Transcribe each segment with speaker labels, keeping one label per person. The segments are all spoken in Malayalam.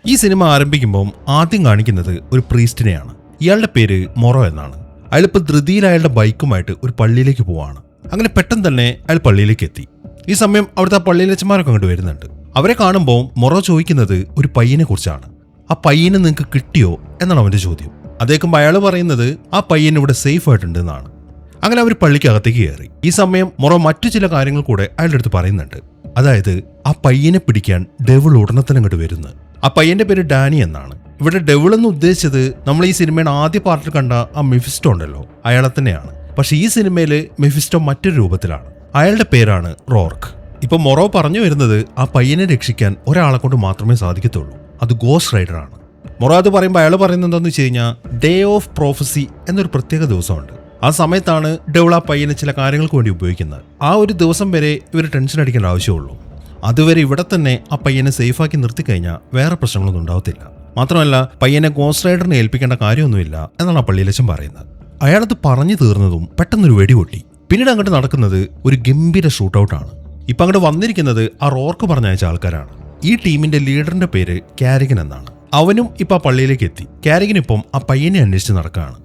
Speaker 1: ഈ സിനിമ ആരംഭിക്കുമ്പോൾ ആദ്യം കാണിക്കുന്നത് ഒരു പ്രീസ്റ്റിനെയാണ്. ഇയാളുടെ പേര് മൊറോ എന്നാണ്. അയാളിപ്പോൾ ധൃതിയിൽ അയാളുടെ ബൈക്കുമായിട്ട് ഒരു പള്ളിയിലേക്ക് പോവാണ്. അങ്ങനെ പെട്ടെന്ന് തന്നെ അയാൾ പള്ളിയിലേക്ക് എത്തി. ഈ സമയം അവിടുത്തെ പള്ളിയിലച്ചന്മാരൊക്കെ അങ്ങോട്ട് വരുന്നുണ്ട്. അവരെ കാണുമ്പോൾ മൊറോ ചോദിക്കുന്നത് ഒരു പയ്യനെ കുറിച്ചാണ്. ആ പയ്യനെ നിങ്ങൾക്ക് കിട്ടിയോ എന്നാണ് അവന്റെ ചോദ്യം. അതേക്കുമ്പോൾ അയാൾ പറയുന്നത് ആ പയ്യൻ ഇവിടെ സേഫ് ആയിട്ടുണ്ട് എന്നാണ്. അങ്ങനെ അവർ പള്ളിക്കകത്തേക്ക് കയറി. ഈ സമയം മൊറോ മറ്റു ചില കാര്യങ്ങൾ കൂടെ അയാളുടെ അടുത്ത് പറയുന്നുണ്ട്. അതായത് ആ പയ്യനെ പിടിക്കാൻ ഡെവിൾ ഉടനെ തന്നെ അങ്ങോട്ട് വരുന്നു. ആ പയ്യന്റെ പേര് ഡാനി എന്നാണ്. ഇവിടെ ഡെവിൾ എന്ന് ഉദ്ദേശിച്ചത് നമ്മൾ ഈ സിനിമയുടെ ആദ്യ പാർട്ടിൽ കണ്ട ആ മെഫിസ്റ്റോ ഉണ്ടല്ലോ, അയാളെ തന്നെയാണ്. പക്ഷെ ഈ സിനിമയിൽ മെഫിസ്റ്റോ മറ്റൊരു രൂപത്തിലാണ്. അയാളുടെ പേരാണ് റോർക്ക്. ഇപ്പൊ മൊറോ പറഞ്ഞു വരുന്നത് ആ പയ്യനെ രക്ഷിക്കാൻ ഒരാളെ കൊണ്ട് മാത്രമേ സാധിക്കത്തുള്ളൂ. അത് ഗോസ്റ്റ് റൈഡർ ആണ്. മൊറോ അത് പറയുമ്പോൾ അയാൾ പറയുന്നത് എന്താണെന്ന് വെച്ച് കഴിഞ്ഞാൽ ഡേ ഓഫ് പ്രോഫസി എന്നൊരു പ്രത്യേക ദിവസമുണ്ട്. ആ സമയത്താണ് ഡെവിൾ ആ പയ്യനെ ചില കാര്യങ്ങൾക്ക് വേണ്ടി ഉപയോഗിക്കുന്നത്. ആ ഒരു ദിവസം വരെ ഇവർ ടെൻഷൻ അടിക്കേണ്ട ആവശ്യമുള്ളൂ. അതുവരെ ഇവിടെ തന്നെ ആ പയ്യനെ സേഫാക്കി നിർത്തിക്കഴിഞ്ഞാൽ വേറെ പ്രശ്നങ്ങളൊന്നും ഉണ്ടാവത്തില്ല. മാത്രമല്ല പയ്യനെ ഗോസ്റ്റ് റൈഡറിനെ ഏൽപ്പിക്കേണ്ട കാര്യമൊന്നുമില്ല എന്നാണ് ആ പള്ളിയിലച്ചൻ പറയുന്നത്. അയാളത് പറഞ്ഞു തീർന്നതും പെട്ടെന്നൊരു വെടിപൊട്ടി. പിന്നീട് അങ്ങോട്ട് നടക്കുന്നത് ഒരു ഗംഭീര ഷൂട്ടൗട്ടാണ്. ഇപ്പം അങ്ങോട്ട് വന്നിരിക്കുന്നത് ആ റോർക്ക് പറഞ്ഞയച്ച ആൾക്കാരാണ്. ഈ ടീമിന്റെ ലീഡറിന്റെ പേര് കാരിഗൻ എന്നാണ്. അവനും ഇപ്പം ആ പള്ളിയിലേക്ക് എത്തി. കാരിഗൻ ഇപ്പം ആ പയ്യനെ അന്വേഷിച്ച് നടക്കുകയാണ്.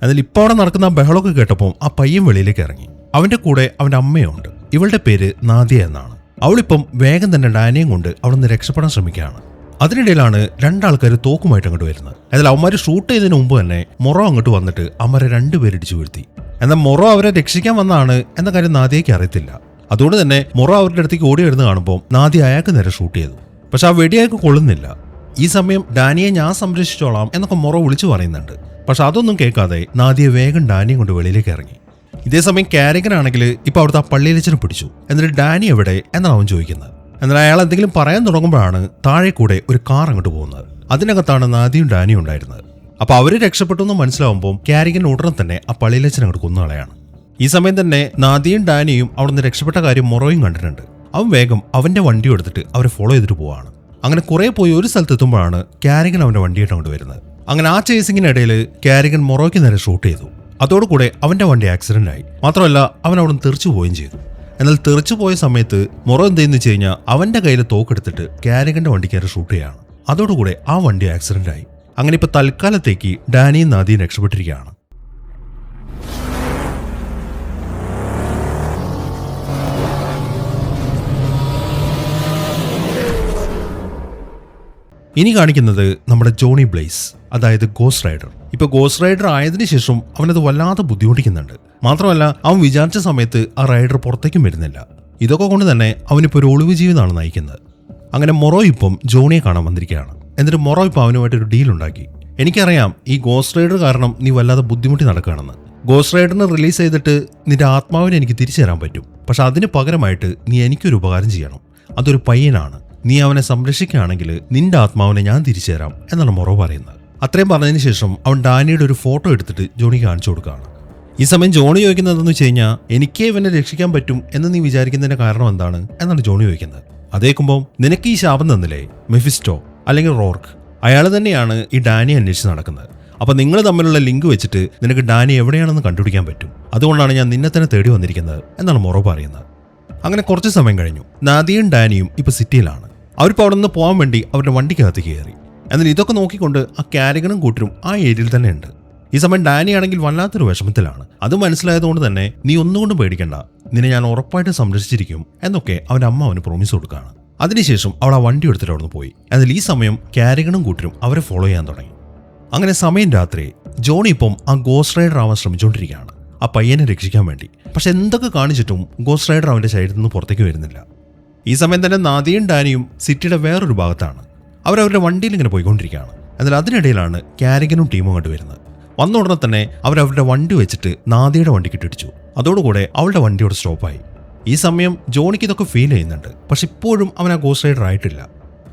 Speaker 1: അതിൽ ഇപ്പോൾ അവിടെ നടക്കുന്ന ആ ബഹളമൊക്കെ കേട്ടപ്പോൾ ആ പയ്യൻ വെളിയിലേക്ക് ഇറങ്ങി. അവന്റെ കൂടെ അവന്റെ അമ്മയുണ്ട്. ഇവളുടെ പേര് നാദിയ എന്നാണ്. അവളിപ്പം വേഗം തന്നെ ഡാനിയും കൊണ്ട് അവിടെ നിന്ന് രക്ഷപ്പെടാൻ ശ്രമിക്കുകയാണ്. അതിനിടയിലാണ് രണ്ടാൾക്കാർ തോക്കുമായിട്ട് അങ്ങോട്ട് വരുന്നത്. അതിൽ അവന്മാർ ഷൂട്ട് ചെയ്തതിന് മുമ്പ് തന്നെ മൊറോ അങ്ങോട്ട് വന്നിട്ട് അവരെ രണ്ടുപേരിടിച്ചു വീഴ്ത്തി. എന്നാൽ മൊറോ അവരെ രക്ഷിക്കാൻ വന്നതാണ് എന്ന കാര്യം നാദിയയ്ക്ക് അറിയത്തില്ല. അതുകൊണ്ട് തന്നെ മൊറോ അവരുടെ അടുത്തേക്ക് ഓടി വരുന്ന കാണുമ്പോൾ നാദിയ അയാൾക്ക് നേരെ ഷൂട്ട് ചെയ്തു. പക്ഷെ ആ വെടി അയാൾക്ക് കൊള്ളുന്നില്ല. ഈ സമയം ഡാനിയെ ഞാൻ സംരക്ഷിച്ചോളാം എന്നൊക്കെ മൊറോ വിളിച്ചു പറയുന്നുണ്ട്. പക്ഷെ അതൊന്നും കേൾക്കാതെ നാദിയ വേഗം ഡാനിയെ കൊണ്ട് വെളിയിലേക്ക് ഇറങ്ങി. ഇതേസമയം കാരിഗൻ ആണെങ്കിൽ ഇപ്പൊ അവിടുത്തെ ആ പള്ളിയിലച്ചനെ പിടിച്ചു. എന്നിട്ട് ഡാനി എവിടെ എന്നാണ് അവൻ ചോദിക്കുന്നത്. എന്നാൽ അയാൾ എന്തെങ്കിലും പറയാൻ തുടങ്ങുമ്പോഴാണ് താഴെ കൂടെ ഒരു കാർ അങ്ങോട്ട് പോകുന്നത്. അതിനകത്താണ് നാദിയും ഡാനിയും ഉണ്ടായിരുന്നത്. അപ്പൊ അവര് രക്ഷപ്പെട്ടു എന്ന് മനസ്സിലാവുമ്പോൾ കാരിഗൻ ഉടനെ തന്നെ ആ പള്ളിയിലച്ചനെ അങ്ങോട്ട് കൊന്നുകളയാണ്. ഈ സമയം തന്നെ നാദിയും ഡാനിയും അവിടുന്ന് രക്ഷപ്പെട്ട കാര്യം മൊറോയും കണ്ടിട്ടുണ്ട്. അവൻ വേഗം അവന്റെ വണ്ടി എടുത്തിട്ട് അവരെ ഫോളോ ചെയ്തിട്ട് പോവാണ്. അങ്ങനെ കുറെ പോയി ഒരു സ്ഥലത്തെത്തുമ്പോഴാണ് കാരിഗൻ അവന്റെ വണ്ടിയായിട്ട് അങ്ങോട്ട് വരുന്നത്. അങ്ങനെ ആ ചേസിങ്ങിനിടയിൽ കാരിഗൻ മൊറോയ്ക്ക് നേരെ ഷൂട്ട് ചെയ്തു. അതോടുകൂടെ അവന്റെ വണ്ടി ആക്സിഡന്റ് ആയി. മാത്രമല്ല അവൻ അവിടെ നിന്ന് തെറിച്ചു പോവുകയും ചെയ്തു. എന്നാൽ തെറിച്ചു പോയ സമയത്ത് മൊറോ എന്തെന്ന് വെച്ച് കഴിഞ്ഞാൽ അവന്റെ കയ്യിൽ തോക്കെടുത്തിട്ട് കാരിഗന്റെ വണ്ടിക്കാരെ ഷൂട്ട് ചെയ്യാണ്. അതോടുകൂടെ ആ വണ്ടി ആക്സിഡന്റ് ആയി. അങ്ങനെ ഇപ്പൊ തൽക്കാലത്തേക്ക് ഡാനിയും നാദിയും രക്ഷപ്പെട്ടിരിക്കുകയാണ്. ഇനി കാണിക്കുന്നത് നമ്മുടെ ജോണി ബ്ലേസ്, അതായത് ഗോസ്റ്റ് റൈഡർ. ഇപ്പൊ ഗോസ്റ്റ് റൈഡർ ആയതിനു ശേഷം അവനത് വല്ലാതെ ബുദ്ധിമുട്ടിക്കുന്നുണ്ട്. മാത്രമല്ല അവൻ വിചാരിച്ച സമയത്ത് ആ റൈഡർ പുറത്തേക്കും വരുന്നില്ല. ഇതൊക്കെ കൊണ്ട് തന്നെ അവനിപ്പോൾ ഒരു ഒളിവ് ജീവിതമാണ് നയിക്കുന്നത്. അങ്ങനെ മൊറോ ഇപ്പം ജോണിയെ കാണാൻ വന്നിരിക്കുകയാണ്. എന്നിട്ട് മൊറോ ഇപ്പം അവനുമായിട്ടൊരു ഡീൽ ഉണ്ടാക്കി. എനിക്കറിയാം ഈ ഗോസ്റ്റ് റൈഡർ കാരണം നീ വല്ലാതെ ബുദ്ധിമുട്ടി നടക്കുകയാണെന്ന്. ഗോസ്റ്റ് റൈഡറിനെ റിലീസ് ചെയ്തിട്ട് നിന്റെ ആത്മാവിനെ എനിക്ക് തിരിച്ചു തരാൻ പറ്റും. പക്ഷെ അതിന് പകരമായിട്ട് നീ എനിക്കൊരു ഉപകാരം ചെയ്യണം. അതൊരു പയ്യനാണ്. നീ അവനെ സംരക്ഷിക്കുകയാണെങ്കിൽ നിന്റെ ആത്മാവിനെ ഞാൻ തിരിച്ചു തരാം എന്നാണ് മൊറോ പറയുന്നത്. അത്രയും പറഞ്ഞതിന് ശേഷം അവൻ ഡാനിയുടെ ഒരു ഫോട്ടോ എടുത്തിട്ട് ജോണിക്ക് കാണിച്ചു കൊടുക്കുകയാണ്. ഈ സമയം ജോണി ചോദിക്കുന്നത് എന്താണെന്ന് വെച്ച് കഴിഞ്ഞാൽ എനിക്ക് ഇവനെ രക്ഷിക്കാൻ പറ്റും എന്ന് നീ വിചാരിക്കുന്നതിന്റെ കാരണം എന്താണ് എന്നാണ് ജോണി ചോദിക്കുന്നത്. അതേക്കുമ്പോൾ നിനക്ക് ഈ ശാപം തന്നില്ലേ മെഫിസ്റ്റോ അല്ലെങ്കിൽ റോർക്ക്, അയാൾ തന്നെയാണ് ഈ ഡാനിയെ അന്വേഷിച്ച് നടക്കുന്നത്. അപ്പൊ നിങ്ങൾ തമ്മിലുള്ള ലിങ്ക് വെച്ചിട്ട് നിനക്ക് ഡാനി എവിടെയാണെന്ന് കണ്ടുപിടിക്കാൻ പറ്റും. അതുകൊണ്ടാണ് ഞാൻ നിന്നെ തന്നെ തേടി വന്നിരിക്കുന്നത് എന്നാണ് മൊറോ പറയുന്നത്. അങ്ങനെ കുറച്ച് സമയം കഴിഞ്ഞു. നാദിയും ഡാനിയും ഇപ്പൊ സിറ്റിയിലാണ്. അവരിപ്പോൾ അവിടെ നിന്ന് പോകാൻ വേണ്ടി അവരുടെ വണ്ടിക്കകത്ത് കയറി. എന്നാൽ ഇതൊക്കെ നോക്കിക്കൊണ്ട് ആ കാരിഗനും കൂട്ടരും ആ ഏരിയയിൽ തന്നെ ഉണ്ട്. ഈ സമയം ഡാനി ആണെങ്കിൽ വല്ലാത്തൊരു വിഷമത്തിലാണ്. അത് മനസ്സിലായതുകൊണ്ട് തന്നെ നീ ഒന്നുകൊണ്ടും പേടിക്കണ്ട, നിന്നെ ഞാൻ ഉറപ്പായിട്ട് സംരക്ഷിച്ചിരിക്കും എന്നൊക്കെ അവന്റെ അമ്മ അവന് പ്രോമിസ് കൊടുക്കുകയാണ്. അതിനുശേഷം അവൾ ആ വണ്ടി എടുത്തിട്ട് അവിടെ നിന്ന് പോയി. എന്നാൽ ഈ സമയം കാരിഗനും കൂട്ടരും അവരെ ഫോളോ ചെയ്യാൻ തുടങ്ങി. അങ്ങനെ സമയം രാത്രി. ജോണി ഇപ്പം ആ ഗോസ്റ്റ് റൈഡർ ആവാൻ ശ്രമിച്ചുകൊണ്ടിരിക്കുകയാണ് ആ പയ്യനെ രക്ഷിക്കാൻ വേണ്ടി. പക്ഷെ എന്തൊക്കെ കാണിച്ചിട്ടും ഗോസ്റ്റ് റൈഡർ അവന്റെ ശരീരത്തിൽ നിന്ന് പുറത്തേക്ക് വരുന്നില്ല. ഈ സമയം തന്നെ നാദിയും ഡാനിയും സിറ്റിയുടെ വേറൊരു ഭാഗത്താണ്. അവരവരുടെ വണ്ടിയിൽ ഇങ്ങനെ പോയിക്കൊണ്ടിരിക്കുകയാണ്. എന്നാൽ അതിനിടയിലാണ് കാരിഗനും ടീമും കണ്ടുവരുന്നത്. വന്ന ഉടനെ തന്നെ അവരവരുടെ വണ്ടി വെച്ചിട്ട് നാദിയുടെ വണ്ടിക്ക് ഇട്ടിടിച്ചു. അതോടുകൂടെ അവളുടെ വണ്ടിയോട് സ്റ്റോപ്പായി. ഈ സമയം ജോണിക്ക് ഇതൊക്കെ ഫീൽ ചെയ്യുന്നുണ്ട്. പക്ഷെ ഇപ്പോഴും അവൻ ആ ഗോസ്റ്റ് റൈഡർ ആയിട്ടില്ല.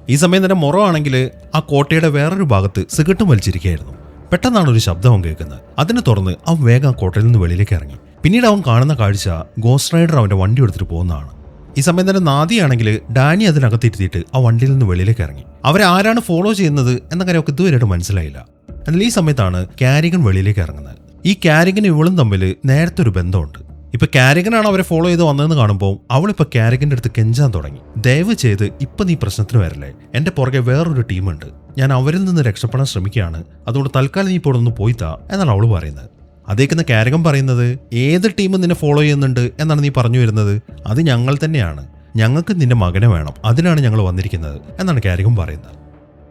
Speaker 1: ഈ സമയം തന്നെ മൊറോ ആണെങ്കിൽ ആ കോട്ടയുടെ വേറൊരു ഭാഗത്ത് സിഗരറ്റും വലിച്ചിരിക്കുകയായിരുന്നു. പെട്ടെന്നാണ് ഒരു ശബ്ദം അവൻ കേൾക്കുന്നത്. അതിനെ തുറന്ന് അവൻ വേഗം ആ കോട്ടയിൽ നിന്ന് വെളിയിലേക്ക് ഇറങ്ങി. പിന്നീട് അവൻ കാണുന്ന കാഴ്ച ഗോസ്റ്റ് റൈഡർ അവന്റെ വണ്ടി എടുത്തിട്ട് പോകുന്നതാണ്. ഈ സമയം തന്നെ നാദിയാണെങ്കിൽ ഡാനി അതിനകത്തിരുത്തിയിട്ട് ആ വണ്ടിയിൽ നിന്ന് വെളിയിലേക്ക് ഇറങ്ങി. അവരെ ആരാണ് ഫോളോ ചെയ്യുന്നത് എന്ന കാര്യമൊക്കെ ഇതുവരെയായിട്ട് മനസ്സിലായില്ല. എന്നാൽ ഈ സമയത്താണ് കാരിഗൻ വെളിയിലേക്ക് ഇറങ്ങുന്നത്. ഈ കാരിഗനും ഇവളും തമ്മിൽ നേരത്തെ ഒരു ബന്ധമുണ്ട്. ഇപ്പൊ കാരികനാണ് അവരെ ഫോളോ ചെയ്ത് വന്നതെന്ന് കാണുമ്പോൾ അവളിപ്പോ കാരികന്റെ അടുത്ത് കെഞ്ചാൻ തുടങ്ങി. ദയവ് ചെയ്ത് ഇപ്പൊ നീ പ്രശ്നത്തിന് വരല്ലേ, എന്റെ പുറകെ വേറൊരു ടീമുണ്ട്, ഞാൻ അവരിൽ നിന്ന് രക്ഷപ്പെടാൻ ശ്രമിക്കുകയാണ്, അതുകൊണ്ട് തൽക്കാലം നീ ഇപ്പോൾ ഒന്ന് പോയിത്താ എന്നാണ് അവള് പറയുന്നത്. അതേക്കുന്ന കാരികൻ പറയുന്നത്, ഏത് ടീം നിന്നെ ഫോളോ ചെയ്യുന്നുണ്ട് എന്നാണ് നീ പറഞ്ഞു വരുന്നത്? അത് ഞങ്ങൾ തന്നെയാണ്, ഞങ്ങൾക്ക് നിന്റെ മകനെ വേണം, അതിനാണ് ഞങ്ങൾ വന്നിരിക്കുന്നത് എന്നാണ് കാരികൻ പറയുന്നത്.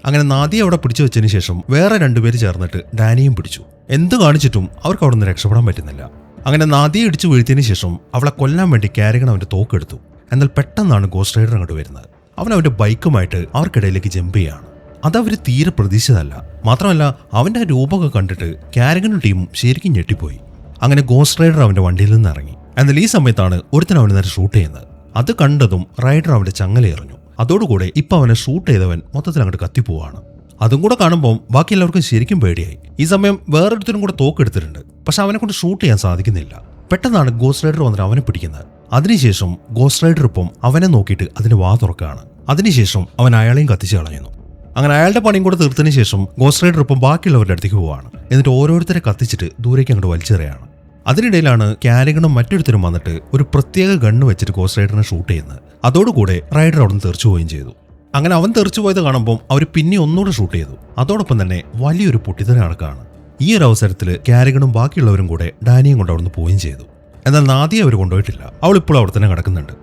Speaker 1: അങ്ങനെ നാദിയെ അവിടെ പിടിച്ചു വെച്ചതിന് ശേഷം വേറെ രണ്ടുപേര് ചേർന്നിട്ട് ഡാനിയും പിടിച്ചു. എന്ത് കാണിച്ചിട്ടും അവർക്ക് അവിടെ നിന്ന് രക്ഷപ്പെടാൻ പറ്റുന്നില്ല. അങ്ങനെ നാദിയെ ഇടിച്ചു വീഴ്ത്തിയതിനു ശേഷം അവളെ കൊല്ലാൻ വേണ്ടി കാരികൻ അവന്റെ തോക്കെടുത്തു. എന്നാൽ പെട്ടെന്നാണ് ഗോസ്റ്റ് റൈഡർ അങ്ങോട്ട് വരുന്നത്. അവൻ അവന്റെ ബൈക്കുമായിട്ട് അവർക്കിടയിലേക്ക് ജമ്പ് ചെയ്യാണ്. അതവർ തീരെ പ്രതീക്ഷിച്ചതല്ല. മാത്രമല്ല അവന്റെ ആ രൂപമൊക്കെ കണ്ടിട്ട് കാരികനും ടീമും ശരിക്കും ഞെട്ടിപ്പോയി. അങ്ങനെ ഗോസ്റ്റ് റൈഡർ അവന്റെ വണ്ടിയിൽ നിന്ന് ഇറങ്ങി. എന്നാൽ ഈ സമയത്താണ് ഒരുത്തൻ അവന് നേരെ ഷൂട്ട് ചെയ്യുന്നത്. അത് കണ്ടതും റൈഡർ അവന്റെ ചങ്ങല എറിഞ്ഞു. അതോടുകൂടെ ഇപ്പൊ അവനെ ഷൂട്ട് ചെയ്തവൻ മൊത്തത്തിൽ അങ്ങോട്ട് കത്തിപ്പോവാണ്. അതും കൂടെ കാണുമ്പോൾ ബാക്കി എല്ലാവർക്കും ശരിക്കും പേടിയായി. ഈ സമയം വേറൊരുത്തരും കൂടെ തോക്കെടുത്തിട്ടുണ്ട്. പക്ഷെ അവനെ കൊണ്ട് ഷൂട്ട് ചെയ്യാൻ സാധിക്കുന്നില്ല. പെട്ടെന്നാണ് ഗോസ്റ്റ് റൈഡർ വന്നിട്ട് അവനെ പിടിക്കുന്നത്. അതിനുശേഷം ഗോസ്റ്റ് റൈഡർ ഇപ്പം അവനെ നോക്കിയിട്ട് അതിന് വാ തുറക്കുകയാണ്. അതിനുശേഷം അവൻ അയാളെയും കത്തിച്ച് കളയുന്നു. അങ്ങനെ അയാളുടെ പണിയും കൂടെ തീർത്തതിന് ശേഷം ഗോസ്റ്റ് റൈഡർ ഇപ്പം ബാക്കിയുള്ളവരുടെ അടുത്തേക്ക് പോവാണ്. എന്നിട്ട് ഓരോരുത്തരെ കത്തിച്ചിട്ട് ദൂരേക്ക് അങ്ങോട്ട് വലിച്ചെറിയാണ്. അതിനിടയിലാണ് കാരികനും മറ്റൊരുത്തരും വന്നിട്ട് ഒരു പ്രത്യേക ഗണ്ണ് വെച്ചിട്ട് ഗോസ്റ്റ് റൈഡറിനെ ഷൂട്ട് ചെയ്യുന്നത്. അതോടുകൂടെ റൈഡർ അവിടെ നിന്ന് തെറിച്ചു പോവുകയും ചെയ്തു. അങ്ങനെ അവൻ തെറിച്ചു പോയത് കാണുമ്പോൾ അവർ പിന്നെ ഒന്നുകൂടെ ഷൂട്ട് ചെയ്തു. അതോടൊപ്പം തന്നെ വലിയൊരു പൊട്ടിത്തെറി നടക്കുകയാണ്. ഈ ഒരു അവസരത്തിൽ കാരികനും ബാക്കിയുള്ളവരും കൂടെ ഡാനിയും കൊണ്ട് അവിടുന്ന് പോവുകയും ചെയ്തു. എന്നാൽ നാദിയെ അവർ കൊണ്ടുപോയിട്ടില്ല. അവൾ ഇപ്പോൾ അവിടെ തന്നെ കിടക്കുന്നുണ്ട്.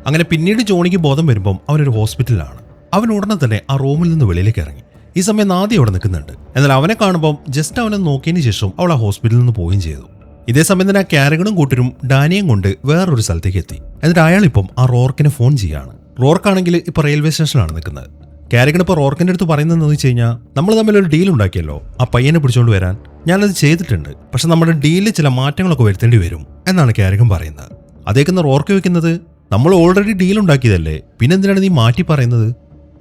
Speaker 1: അങ്ങനെ പിന്നീട് ജോണിക്ക് ബോധം വരുമ്പം അവനൊരു ഹോസ്പിറ്റലിലാണ്. അവൻ ഉടനെ തന്നെ ആ റൂമിൽ നിന്ന് വെളിയിലേക്ക് ഇറങ്ങി. ഈ സമയം നാദി അവിടെ നിൽക്കുന്നുണ്ട്. എന്നാൽ അവനെ കാണുമ്പോൾ ജസ്റ്റ് അവനെ നോക്കിയതിന് ശേഷം അവൾ ആ ഹോസ്പിറ്റലിൽ നിന്ന് പോവുകയും ചെയ്തു. ഇതേ സമയം തന്നെ ആ കാരികനും കൂട്ടരും ഡാനിയും കൊണ്ട് വേറൊരു സ്ഥലത്തേക്ക് എത്തി. എന്നിട്ട് അയാളിപ്പം ആ റോർക്കിനെ ഫോൺ ചെയ്യാണ്. റോർക്കാണെങ്കിൽ ഇപ്പൊ റെയിൽവേ സ്റ്റേഷനിലാണ് നിൽക്കുന്നത്. കാരികൻ ഇപ്പോൾ റോർക്കിന്റെ അടുത്ത് പറയുന്നതെന്ന് വെച്ച് കഴിഞ്ഞാൽ, നമ്മൾ തമ്മിലൊരു ഡീൽ ഉണ്ടാക്കിയല്ലോ, ആ പയ്യനെ പിടിച്ചോണ്ട് വരാൻ ഞാനത് ചെയ്തിട്ടുണ്ട്, പക്ഷെ നമ്മുടെ ഡീലിൽ ചില മാറ്റങ്ങളൊക്കെ വരുത്തേണ്ടി വരും എന്നാണ് കാരികൻ പറയുന്നത്. അതേക്കുന്ന റോർക്ക് വെക്കുന്നത്, നമ്മൾ ഓൾറെഡി ഡീൽ ഉണ്ടാക്കിയതല്ലേ, പിന്നെന്തിനാണ് നീ മാറ്റി പറയുന്നത്?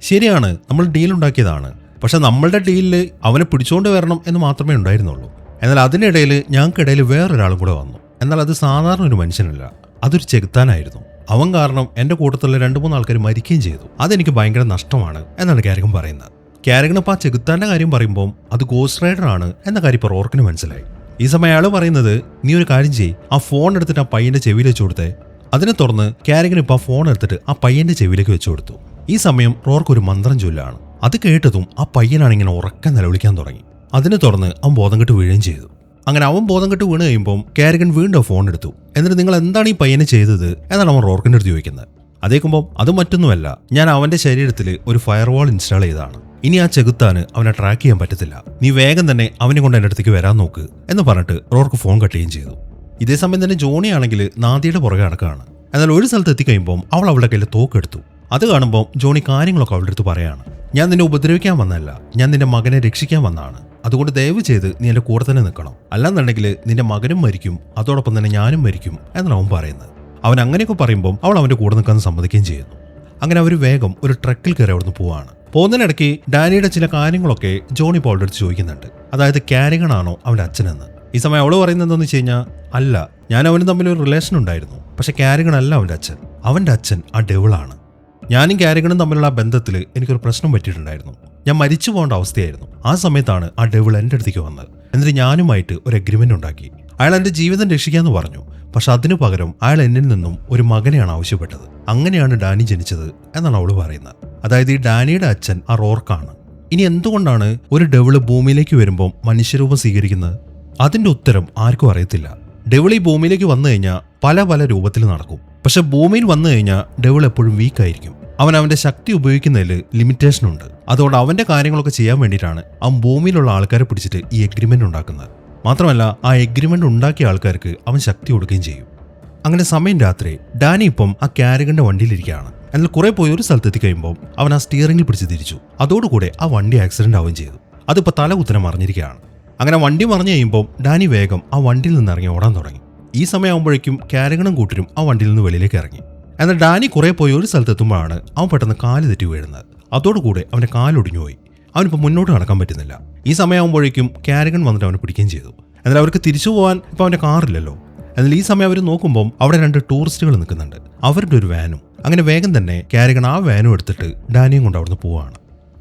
Speaker 1: ശരിയാണ്, നമ്മൾ ഡീൽ ഉണ്ടാക്കിയതാണ്, പക്ഷെ നമ്മളുടെ ഡീലിൽ അവനെ പിടിച്ചോണ്ട് വരണം എന്ന് മാത്രമേ ഉണ്ടായിരുന്നുള്ളൂ. എന്നാൽ അതിനിടയിൽ ഞങ്ങൾക്കിടയിൽ വേറൊരാളും കൂടെ വന്നു. എന്നാൽ അത് സാധാരണ ഒരു മനുഷ്യനല്ല, അതൊരു ചെകുത്താനായിരുന്നു. അവൻ കാരണം എന്റെ കൂട്ടത്തിലുള്ള 2-3 ആൾക്കാർ മരിക്കുകയും ചെയ്തു. അതെനിക്ക് ഭയങ്കര നഷ്ടമാണ് എന്നാണ് കാരികൻ പറയുന്നത്. കാരികൻ ഇപ്പോൾ ആ ചെകുത്താന്റെ കാര്യം പറയുമ്പോൾ അത് ഗോസ്റ്റ് റൈഡർ ആണ് എന്ന കാര്യം ഇപ്പോൾ റോർക്കിന് മനസ്സിലായി. ഈ സമയം അയാൾ പറയുന്നത്, നീ ഒരു കാര്യം ചെയ്യ്, ആ ഫോൺ എടുത്തിട്ട് ആ പയ്യന്റെ ചെവിയിൽ വെച്ചു കൊടുത്തേ. അതിനെ തുറന്ന് കാരികൻ ഇപ്പോൾ ആ ഫോൺ എടുത്തിട്ട് ആ പയ്യന്റെ ചെവിയിലേക്ക് വെച്ചു കൊടുത്തു. ഈ സമയം റോർക്ക് ഒരു മന്ത്രം ചൊല്ലാണ്. അത് കേട്ടതും ആ പയ്യനാണിങ്ങനെ ഉറക്കം നിലവിളിക്കാൻ തുടങ്ങി. അതിനെ തുറന്ന് അവൻ ബോധം കെട്ട് വീഴുകയും ചെയ്തു. അങ്ങനെ അവൻ ബോധം കെട്ട് വീണ് കഴിയുമ്പോൾ കാരികൻ വീണ്ടും ഫോൺ എടുത്തു. എന്നിട്ട് നിങ്ങൾ എന്താണ് ഈ പയ്യനെ ചെയ്തത് എന്നാണ് അവൻ റോർക്കിന്റെ അടുത്ത് ചോദിക്കുന്നത്. അതേക്കുമ്പോൾ അത് മറ്റൊന്നുമല്ല, ഞാൻ അവന്റെ ശരീരത്തിൽ ഒരു ഫയർവാൾ ഇൻസ്റ്റാൾ ചെയ്തതാണ്. ഇനി ആ ചെകുത്താന് അവനെ ട്രാക്ക് ചെയ്യാൻ പറ്റത്തില്ല. നീ വേഗം തന്നെ അവനെ കൊണ്ട് എൻ്റെ അടുത്തേക്ക് വരാൻ നോക്ക് എന്ന് പറഞ്ഞിട്ട് റോർക്ക് ഫോൺ കട്ട് ചെയ്യുകയും ചെയ്തു. ഇതേ സമയം തന്നെ ജോണി ആണെങ്കിൽ നാദിയുടെ പുറകെ നടക്കുകയാണ്. എന്നാൽ ഒരു സ്ഥലത്ത് എത്തിക്കഴിയുമ്പോൾ അവൾ അവളുടെ കയ്യിൽ തോക്കെടുത്തു. അത് കാണുമ്പോൾ ജോണി കാര്യങ്ങളൊക്കെ അവളുടെ അടുത്ത് പറയാണ്. ഞാൻ നിന്നെ ഉപദ്രവിക്കാൻ വന്നതല്ല, ഞാൻ നിന്റെ മകനെ രക്ഷിക്കാൻ വന്നതാണ്. അതുകൊണ്ട് ദയവ് ചെയ്ത് നീ എൻ്റെ കൂടെ തന്നെ നിൽക്കണം, അല്ലാന്നുണ്ടെങ്കിൽ നിന്റെ മകനും മരിക്കും, അതോടൊപ്പം തന്നെ ഞാനും മരിക്കും എന്നാണ് അവൻ പറയുന്നത്. അവൻ അങ്ങനെയൊക്കെ പറയുമ്പോൾ അവൾ അവൻ്റെ കൂടെ നിൽക്കാൻ സമ്മതിക്കുകയും ചെയ്യുന്നു. അങ്ങനെ അവർ വേഗം ഒരു ട്രക്കിൽ കയറി അവിടുന്ന് പോവാണ്. പോകുന്നതിനിടയ്ക്ക് ഡാനിയുടെ ചില കാര്യങ്ങളൊക്കെ ജോണി പോളുടെ അടുത്ത് ചോദിക്കുന്നുണ്ട്. അതായത് കാരികനാണോ അവൻ്റെ അച്ഛനെന്ന്. ഈ സമയം അവള് പറയുന്നത് എന്താണെന്ന് വെച്ച് കഴിഞ്ഞാൽ, അല്ല, ഞാൻ അവനും തമ്മിൽ ഒരു റിലേഷൻ ഉണ്ടായിരുന്നു, പക്ഷെ കാരികനല്ല അവൻ്റെ അച്ഛൻ. അവൻ്റെ അച്ഛൻ ആ ഡെവിളാണ്. ഞാനും കാരികനും തമ്മിലുള്ള ആ ബന്ധത്തിൽ എനിക്കൊരു പ്രശ്നം പറ്റിയിട്ടുണ്ടായിരുന്നു. ഞാൻ മരിച്ചു പോകേണ്ട അവസ്ഥയായിരുന്നു. ആ സമയത്താണ് ആ ഡെവിൾ എൻ്റെ അടുത്തേക്ക് വന്നത്. എന്നിട്ട് ഞാനുമായിട്ട് ഒരു എഗ്രിമെന്റ് ഉണ്ടാക്കി. അയാൾ എൻ്റെ ജീവിതം രക്ഷിക്കാന്ന് പറഞ്ഞു. പക്ഷെ അതിനു പകരം അയാൾ എന്നിൽ നിന്നും ഒരു മകനെയാണ് ആവശ്യപ്പെട്ടത്. അങ്ങനെയാണ് ഡാനി ജനിച്ചത് എന്നാണ് അവള് പറയുന്നത്. അതായത് ഈ ഡാനിയുടെ അച്ഛൻ ആ റോർക്കാണ്. ഇനി എന്തുകൊണ്ടാണ് ഒരു ഡെവിള് ഭൂമിയിലേക്ക് വരുമ്പോൾ മനുഷ്യരൂപം സ്വീകരിക്കുന്നത്? അതിന്റെ ഉത്തരം ആർക്കും അറിയത്തില്ല. ഡെവിൾ ഈ ഭൂമിയിലേക്ക് വന്നു കഴിഞ്ഞാൽ പല പല രൂപത്തിൽ നടക്കും. പക്ഷെ ഭൂമിയിൽ വന്നു കഴിഞ്ഞാൽ ഡെവിൾ എപ്പോഴും വീക്കായിരിക്കും. അവൻ അവന്റെ ശക്തി ഉപയോഗിക്കുന്നതിൽ ലിമിറ്റേഷൻ ഉണ്ട്. അതുകൊണ്ട് അവന്റെ കാര്യങ്ങളൊക്കെ ചെയ്യാൻ വേണ്ടിയിട്ടാണ് അവൻ ഭൂമിയിലുള്ള ആൾക്കാരെ പിടിച്ചിട്ട് ഈ എഗ്രിമെന്റ് ഉണ്ടാക്കുന്നത്. മാത്രമല്ല ആ എഗ്രിമെന്റ് ഉണ്ടാക്കിയ ആൾക്കാർക്ക് അവൻ ശക്തി കൊടുക്കുകയും ചെയ്യും. അങ്ങനെ സമയം രാത്രി ഡാനി ഇപ്പം ആ കാരികന്റെ വണ്ടിയിലിരിക്കുകയാണ്. എന്നാൽ കുറെ പോയി ഒരു സ്ഥലത്തെത്തി കഴിയുമ്പോൾ അവൻ ആ സ്റ്റിയറിംഗിൽ പിടിച്ച് തിരിച്ചു. അതോടുകൂടെ ആ വണ്ടി ആക്സിഡന്റ് ആവുകയും ചെയ്തു. അതിപ്പോൾ തല കുത്തനെ മറിഞ്ഞിരിക്കുകയാണ്. അങ്ങനെ വണ്ടി മറിഞ്ഞു കഴിയുമ്പോൾ ഡാനി വേഗം ആ വണ്ടിയിൽ നിന്ന് ഇറങ്ങി ഓടാൻ തുടങ്ങി. ഈ സമയമാകുമ്പോഴേക്കും കാരികനും കൂട്ടരും ആ വണ്ടിയിൽ നിന്ന് വെളിയിലേക്ക് ഇറങ്ങി. എന്നാൽ ഡാനി കുറെ പോയി ഒരു സ്ഥലത്തെത്തുമ്പോഴാണ് അവൻ പെട്ടെന്ന് കാല് തെറ്റി വീഴുന്നത്. അതോടുകൂടെ അവന്റെ കാലൊടിഞ്ഞുപോയി. അവനിപ്പോൾ മുന്നോട്ട് നടക്കാൻ പറ്റുന്നില്ല. ഈ സമയമാകുമ്പോഴേക്കും കാരികൻ വന്നിട്ട് അവനെ പിടിക്കുകയും ചെയ്തു. എന്നാൽ അവർക്ക് തിരിച്ചു പോകാൻ ഇപ്പോൾ അവന്റെ കാറില്ലല്ലോ. എന്നാൽ ഈ സമയം അവർ നോക്കുമ്പോൾ അവിടെ 2 ടൂറിസ്റ്റുകൾ നിൽക്കുന്നുണ്ട്, അവരുടെ ഒരു വാനും. അങ്ങനെ വേഗം തന്നെ കാരികൻ ആ വാനും എടുത്തിട്ട് ഡാനിയും കൊണ്ട് അവിടുന്ന് പോവാണ്.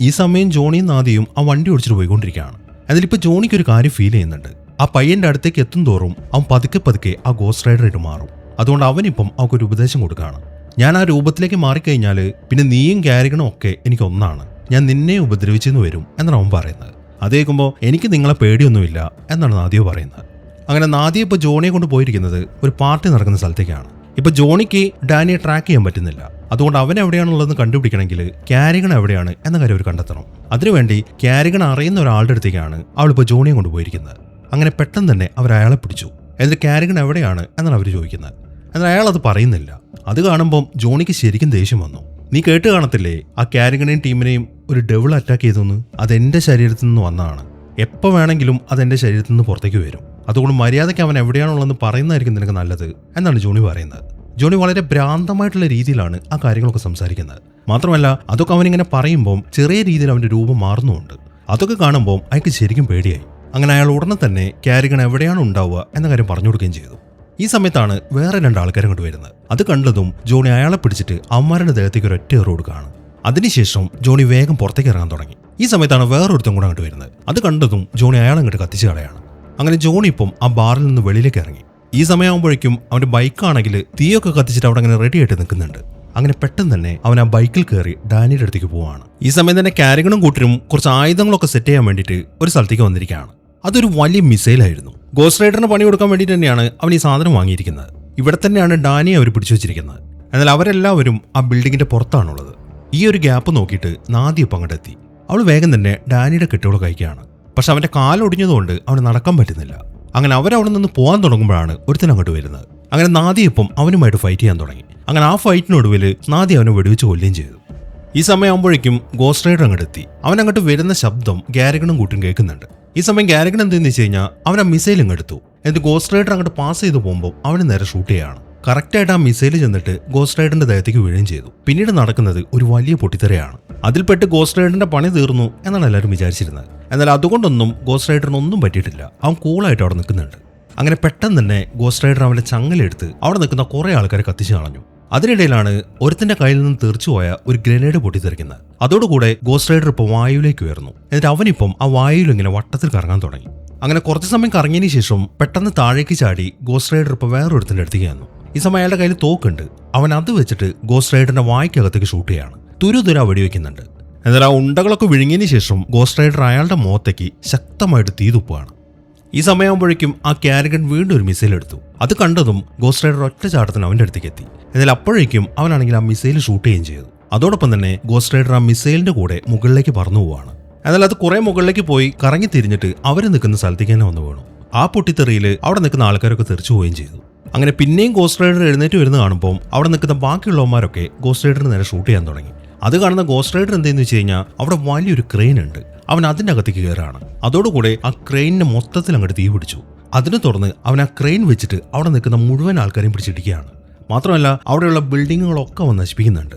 Speaker 1: ഈ സമയം ജോണിയും നാദിയും ആ വണ്ടി ഓടിച്ചിട്ട് പോയിക്കൊണ്ടിരിക്കുകയാണ്. അതിലിപ്പോൾ ജോണിക്ക് ഒരു കാര്യം ഫീൽ ചെയ്യുന്നുണ്ട്. ആ പയ്യന്റെ അടുത്തേക്ക് എത്തും തോറും അവൻ പതുക്കെ പതുക്കെ ആ ഗോസ്റ്റ് റൈഡറായിട്ട് മാറും. അതുകൊണ്ട് അവനിപ്പം അവൾക്കൊരു ഉപദേശം കൊടുക്കുകയാണ്. ഞാൻ ആ രൂപത്തിലേക്ക് മാറിക്കഴിഞ്ഞാൽ പിന്നെ നീയും ക്യാരിഗണും ഒക്കെ എനിക്ക് ഒന്നാണ്, ഞാൻ നിന്നെ ഉപദ്രവിച്ചെന്ന് വരും എന്നാണ് അവൻ പറയുന്നത്. അത് കേൾക്കുമ്പോൾ എനിക്ക് നിങ്ങളെ പേടിയൊന്നുമില്ല എന്നാണ് നാദിയ പറയുന്നത്. അങ്ങനെ നാദിയ ഇപ്പോൾ ജോണിയെ കൊണ്ട് പോയിരിക്കുന്നത് ഒരു പാർട്ടി നടക്കുന്ന സ്ഥലത്തേക്കാണ്. ഇപ്പോൾ ജോണിക്ക് ഡാനിയെ ട്രാക്ക് ചെയ്യാൻ പറ്റുന്നില്ല. അതുകൊണ്ട് അവൻ എവിടെയാണുള്ളതെന്ന് കണ്ടുപിടിക്കണമെങ്കിൽ ക്യാരിഗൺ എവിടെയാണ് എന്ന കാര്യം അവർ കണ്ടെത്തണം. അതിനുവേണ്ടി ക്യാരിഗൺ അറിയുന്ന ഒരാളുടെ അടുത്തേക്കാണ് അവളിപ്പോൾ ജോണിയെ കൊണ്ടുപോയിരിക്കുന്നത്. അങ്ങനെ പെട്ടെന്ന് തന്നെ അവർ അയാളെ പിടിച്ചു. എന്നിട്ട് ക്യാരിഗൺ എവിടെയാണ് എന്നാണ് അവർ ചോദിക്കുന്നത്. എന്നാൽ അയാൾ അത് പറയുന്നില്ല. അത് കാണുമ്പം ജോണിക്ക് ശരിക്കും ദേഷ്യം വന്നു. നീ കേട്ട് കാണത്തില്ലേ, ആ ക്യാരിഗണെയും ടീമിനെയും ഒരു ഡെവിൾ അറ്റാക്ക് ചെയ്തെന്ന്? അതെന്റെ ശരീരത്തിൽ നിന്ന് വന്നതാണ്. എപ്പോൾ വേണമെങ്കിലും അതെന്റെ ശരീരത്തിൽ നിന്ന് പുറത്തേക്ക് വരും. അതുകൊണ്ട് മര്യാദയ്ക്ക് അവൻ എവിടെയാണുള്ളതെന്ന് പറയുന്നതായിരിക്കും നിനക്ക് നല്ലത് എന്നാണ് ജോണി പറയുന്നത്. ജോണി വളരെ ഭ്രാന്തമായിട്ടുള്ള രീതിയിലാണ് ആ കാര്യങ്ങളൊക്കെ സംസാരിക്കുന്നത്. മാത്രമല്ല അതൊക്കെ അവനിങ്ങനെ പറയുമ്പോൾ ചെറിയ രീതിയിൽ അവന്റെ രൂപം മാറുന്നുമുണ്ട്. അതൊക്കെ കാണുമ്പോൾ അയാൾക്ക് ശരിക്കും പേടിയായി. അങ്ങനെ അയാൾ ഉടനെ തന്നെ ക്യാരിഗൺ എവിടെയാണ് ഉണ്ടാവുക എന്ന കാര്യം പറഞ്ഞു കൊടുക്കുകയും ചെയ്തു. ഈ സമയത്താണ് വേറെ 2 ആൾക്കാരും കൊണ്ട് വരുന്നത്. അത് കണ്ടതും ജോണി അയാളെ പിടിച്ചിട്ട് അവന്മാരുടെ ദേഹത്തേക്ക് ഒരു ഒറ്റ എറിവ് കൊടുക്കുകയാണ്. അതിനുശേഷം ജോണി വേഗം പുറത്തേക്ക് ഇറങ്ങാൻ തുടങ്ങി. ഈ സമയത്താണ് വേറൊരുത്തം കൂടെ അങ്ങോട്ട് വരുന്നത്. അത് കണ്ടതും ജോണി അയാളെ അങ്ങോട്ട് കത്തിച്ച് കളയാണ്. അങ്ങനെ ജോണി ഇപ്പം ആ ബാറിൽ നിന്ന് വെളിയിലേക്ക് ഇറങ്ങി. ഈ സമയമാകുമ്പോഴേക്കും അവന്റെ ബൈക്കാണെങ്കിൽ തീയൊക്കെ കത്തിച്ചിട്ട് അവിടെ അങ്ങനെ റെഡി ആയിട്ട് നിൽക്കുന്നുണ്ട്. അങ്ങനെ പെട്ടെന്ന് തന്നെ അവൻ ആ ബൈക്കിൽ കയറി ഡാനിയുടെ അടുത്തേക്ക് പോവാണ്. ഈ സമയം തന്നെ ക്യാരിഗണും കൂട്ടരും കുറച്ച് ആയുധങ്ങളൊക്കെ സെറ്റ് ചെയ്യാൻ വേണ്ടിയിട്ട് ഒരു സ്ഥലത്തേക്ക് വന്നിരിക്കുകയാണ്. അതൊരു വലിയ മിസൈലായിരുന്നു. ഗോസ്റ്റ് റൈഡറിന് പണി കൊടുക്കാൻ വേണ്ടിയിട്ട് തന്നെയാണ് അവൻ ഈ സാധനം വാങ്ങിയിരിക്കുന്നത്. ഇവിടെ തന്നെയാണ് ഡാനിയെ അവർ പിടിച്ചു വെച്ചിരിക്കുന്നത്. എന്നാൽ അവരെല്ലാവരും ആ ബിൽഡിങ്ങിന്റെ പുറത്താണുള്ളത്. ഈ ഒരു ഗ്യാപ്പ് നോക്കിയിട്ട് നാദിയ ഇപ്പം അങ്ങോട്ട് എത്തി. അവൾ വേഗം തന്നെ ഡാനിയുടെ കെട്ടുകൾ കഴിക്കുകയാണ്. പക്ഷെ അവന്റെ കാലൊടിഞ്ഞതുകൊണ്ട് അവന് നടക്കാൻ പറ്റുന്നില്ല. അങ്ങനെ അവരവിടെ നിന്ന് പോകാൻ തുടങ്ങുമ്പോഴാണ് ഒരുത്തൻ അങ്ങോട്ട് വരുന്നത്. അങ്ങനെ നാദിയ ഇപ്പം അവനുമായിട്ട് ഫൈറ്റ് ചെയ്യാൻ തുടങ്ങി. അങ്ങനെ ആ ഫൈറ്റിനൊടുവിൽ നാദിയ അവനെ വെടിവെച്ച് കൊല്ലുകയും ചെയ്തു. ഈ സമയമാകുമ്പോഴേക്കും ഗോസ്റ്റ് റൈഡർ അങ്ങോട്ട് എത്തി. അവൻ അങ്ങോട്ട് വരുന്ന ശബ്ദം ക്യാരിഗണും കൂട്ടും കേൾക്കുന്നുണ്ട്. ഈ സമയം ക്യാരിഗൺ എന്തെന്ന് വെച്ച് കഴിഞ്ഞാൽ അവൻ ആ മിസൈൽ ഇങ്ങെടുത്തു. എന്നിട്ട് ഗോസ്റ്റ് റൈഡർ അങ്ങോട്ട് പാസ് ചെയ്ത് പോകുമ്പോൾ അവന് നേരെ ഷൂട്ട് ചെയ്യുകയാണ്. കറക്റ്റായിട്ട് ആ മിസൈൽ ചെന്നിട്ട് ഗോസ്റ്റ് റൈഡറിന്റെ ദേഹത്തേക്ക് വീഴുകയും ചെയ്തു. പിന്നീട് നടക്കുന്നത് ഒരു വലിയ പൊട്ടിത്തെറിയാണ്. അതിൽപ്പെട്ട് ഗോസ്റ്റ് റൈഡറിന്റെ പണി തീർന്നു എന്നാണ് എല്ലാവരും വിചാരിച്ചിരുന്നത്. എന്നാൽ അതുകൊണ്ടൊന്നും ഗോസ്റ്റ് റൈഡറിനൊന്നും പറ്റിയിട്ടില്ല. അവൻ കൂളായിട്ട് അവിടെ നിൽക്കുന്നുണ്ട്. അങ്ങനെ പെട്ടെന്ന് തന്നെ ഗോസ്റ്റ് റൈഡർ അവന്റെ ചങ്ങലെടുത്ത് അവിടെ നിൽക്കുന്ന കുറെ ആൾക്കാരെ കത്തിച്ചു കളഞ്ഞു. അതിനിടയിലാണ് ഒരുത്തിന്റെ കയ്യിൽ നിന്ന് തെറിച്ചുപോയ ഒരു ഗ്രനേഡ് പൊട്ടിത്തെറിക്കുന്നത്. അതോടുകൂടെ ഗോസ്റ്റ് റൈഡർ ഇപ്പോൾ വായുവിലേക്ക് ഉയർന്നു. എന്നിട്ട് അവനിപ്പം ആ വായുവിൽ ഇങ്ങനെ വട്ടത്തിൽ കറങ്ങാൻ തുടങ്ങി. അങ്ങനെ കുറച്ച് സമയം കറങ്ങിയതിന് ശേഷം പെട്ടെന്ന് താഴേക്ക് ചാടി ഗോസ്റ്റ് റൈഡർ ഇപ്പോൾ വേറൊരുത്തിന്റെ അടുത്തേക്ക് വന്നു. ഈ സമയം അയാളുടെ കയ്യിൽ തോക്കുണ്ട്. അവൻ അത് വെച്ചിട്ട് ഗോസ്റ്റ് റൈഡറിന്റെ വായ്ക്കകത്തേക്ക് ഷൂട്ട് ചെയ്യാണ്. തുരുതുര വെടിവെക്കുന്നുണ്ട്. എന്നാൽ ആ ഉണ്ടകളൊക്കെ വിഴുങ്ങിയതിന് ശേഷം ഗോസ്റ്റ് റൈഡർ അയാളുടെ മുഖത്തേക്ക് ശക്തമായിട്ട് തീ തുപ്പുകയാണ്. ഈ സമയമാകുമ്പോഴേക്കും ആ ക്യാരിഗൺ വീണ്ടും ഒരു മിസൈൽ എടുത്തു. അത് കണ്ടതും ഗോസ്റ്റ് റൈഡർ ഒറ്റ ചാട്ടത്തിന് അവന്റെ അടുത്തേക്ക് എത്തി. എന്നാൽ അപ്പോഴേക്കും അവനാണെങ്കിൽ ആ മിസൈൽ ഷൂട്ട് ചെയ്യുകയും ചെയ്തു. അതോടൊപ്പം തന്നെ ഗോസ്റ്റ് റൈഡർ ആ മിസൈലിന്റെ കൂടെ മുകളിലേക്ക് പറന്നു പോവാണ്. എന്നാൽ അത് കുറെ മുകളിലേക്ക് പോയി കറങ്ങി തിരിഞ്ഞിട്ട് അവർ നിൽക്കുന്ന സ്ഥലത്തേക്ക് തന്നെ വന്നു വീണു. ആ പൊട്ടിത്തെറിയിൽ അവിടെ നിൽക്കുന്ന ആൾക്കാരൊക്കെ തെറിച്ചു പോവുകയും ചെയ്തു. അങ്ങനെ പിന്നെയും ഗോസ്റ്റ് റൈഡർ എഴുന്നേറ്റ് വരുന്ന കാണുമ്പോൾ അവിടെ നിൽക്കുന്ന ബാക്കിയുള്ളവന്മാരൊക്കെ ഗോസ്റ്റ് റൈഡറിന് നേരെ ഷൂട്ട് ചെയ്യാൻ തുടങ്ങി. അത് കാണുന്ന ഗോസ്റ്റ് റൈഡർ എന്തെന്ന് വെച്ച് കഴിഞ്ഞാൽ അവിടെ വലിയൊരു ക്രെയിൻ ഉണ്ട്. അവൻ അതിന്റെ അകത്തേക്ക് കയറാണ്. അതോടുകൂടെ ആ ക്രെയിനിന് മൊത്തത്തിൽ അങ്ങോട്ട് തീ പിടിച്ചു. അതിനെ തുടർന്ന് അവൻ ആ ക്രെയിൻ വെച്ചിട്ട് അവിടെ നിൽക്കുന്ന മുഴുവൻ ആൾക്കാരെയും പിടിച്ചിടിക്കുകയാണ്. മാത്രമല്ല അവിടെയുള്ള ബിൽഡിങ്ങുകളൊക്കെ അവൻ നശിപ്പിക്കുന്നുണ്ട്.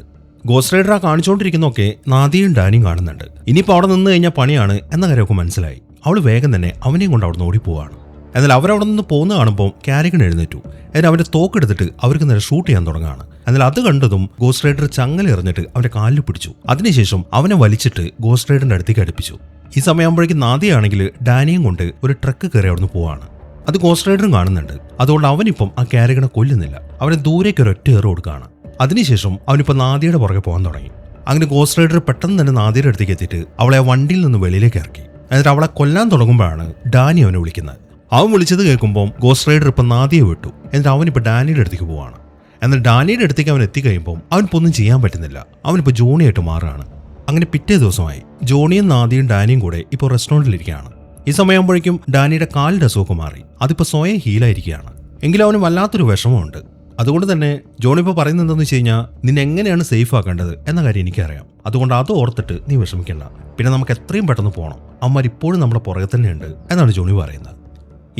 Speaker 1: ഗോസ്റ്റ് റൈഡർ ആ കാണിച്ചുകൊണ്ടിരിക്കുന്നതൊക്കെ നാദിയും ഡാനിയും കാണുന്നുണ്ട്. ഇനിയിപ്പോൾ അവിടെ നിന്ന് കഴിഞ്ഞാൽ പണിയാണ് എന്ന കാര്യമൊക്കെ മനസ്സിലായി. അവൾ വേഗം തന്നെ അവനെയും കൊണ്ട് അവിടെ നിന്ന് ഓടിപ്പോവാണ്. എന്നാൽ അവരവിടെ നിന്ന് പോകുന്ന കാണുമ്പോൾ ക്യാരിഗൺ എഴുന്നേറ്റു. എന്നിട്ട് അവന്റെ തോക്കെടുത്തിട്ട് അവർക്ക് നേരെ ഷൂട്ട് ചെയ്യാൻ തുടങ്ങുകയാണ്. എന്നാൽ അത് കണ്ടതും ഗോസ്റ്റ് റൈഡർ ചങ്ങല എറിഞ്ഞിട്ട് അവന്റെ കാലിൽ പിടിച്ചു. അതിനുശേഷം അവനെ വലിച്ചിട്ട് ഗോസ്റ്റ് റൈഡറിന്റെ അടുത്തേക്ക് അടുപ്പിച്ചു. ഈ സമയമാകുമ്പോഴേക്കും നാദിയാണെങ്കിൽ ഡാനിയും കൊണ്ട് ഒരു ട്രക്ക് കയറി അവിടെ നിന്ന് പോവാണ്. അത് ഗോസ്റ്റ് റൈഡറും കാണുന്നുണ്ട്. അതുകൊണ്ട് അവനിപ്പം ആ ക്യാരിഗണെ കൊല്ലുന്നില്ല. അവനെ ദൂരേക്ക് ഒരു ഒറ്റ ഏറ് കൊടുക്കുകയാണ്. അതിനുശേഷം അവനിപ്പോൾ നാദിയുടെ പുറകെ പോകാൻ തുടങ്ങി. അങ്ങനെ ഗോസ്റ്റ് റൈഡർ പെട്ടെന്ന് തന്നെ നാദിയുടെ അടുത്തേക്ക് എത്തിയിട്ട് അവളെ വണ്ടിയിൽ നിന്ന് വെളിയിലേക്ക് ഇറക്കി. എന്നിട്ട് അവളെ കൊല്ലാൻ തുടങ്ങുമ്പോഴാണ് ഡാനി അവനെ വിളിക്കുന്നത്. അവൻ വിളിച്ചത് കേൾക്കുമ്പോൾ ഗോസ്റ്റ് റൈഡർ ഇപ്പം നാദിയെ വിട്ടു. എന്നിട്ട് അവനിപ്പോൾ ഡാനിയുടെ അടുത്തേക്ക് പോവാണ്. എന്നാൽ ഡാനിയുടെ അടുത്തേക്ക് അവൻ എത്തിക്കഴിയുമ്പോൾ അവനിപ്പോൾ ഒന്നും ചെയ്യാൻ പറ്റുന്നില്ല. അവനിപ്പോൾ ജോണിയായിട്ട് മാറുകയാണ്. അങ്ങനെ പിറ്റേ ദിവസമായി ജോണിയും നാദിയും ഡാനിയും കൂടെ ഇപ്പോൾ റെസ്റ്റോറൻറ്റിലിരിക്കുകയാണ്. ഈ സമയമാകുമ്പോഴേക്കും ഡാനിയുടെ കാലിൻ്റെ അസുഖമൊക്കെ മാറി. അതിപ്പോൾ സ്വയം ഹീലായിരിക്കുകയാണ്. എങ്കിലും അവന് വല്ലാത്തൊരു വിഷമമുണ്ട്. അതുകൊണ്ട് തന്നെ ജോണി ഇപ്പോൾ പറയുന്നത് എന്താണെന്ന് വെച്ച് കഴിഞ്ഞാൽ നിന്നെ എങ്ങനെയാണ് സേഫ് ആക്കേണ്ടത് എന്ന കാര്യം എനിക്കറിയാം. അതുകൊണ്ട് അത് ഓർത്തിട്ട് നീ വിഷമിക്കണ്ട. പിന്നെ നമുക്ക് എത്രയും പെട്ടെന്ന് പോകണം. അമ്മമാർ ഇപ്പോഴും നമ്മുടെ പുറകെ തന്നെയുണ്ട് എന്നാണ് ജോണി പറയുന്നത്.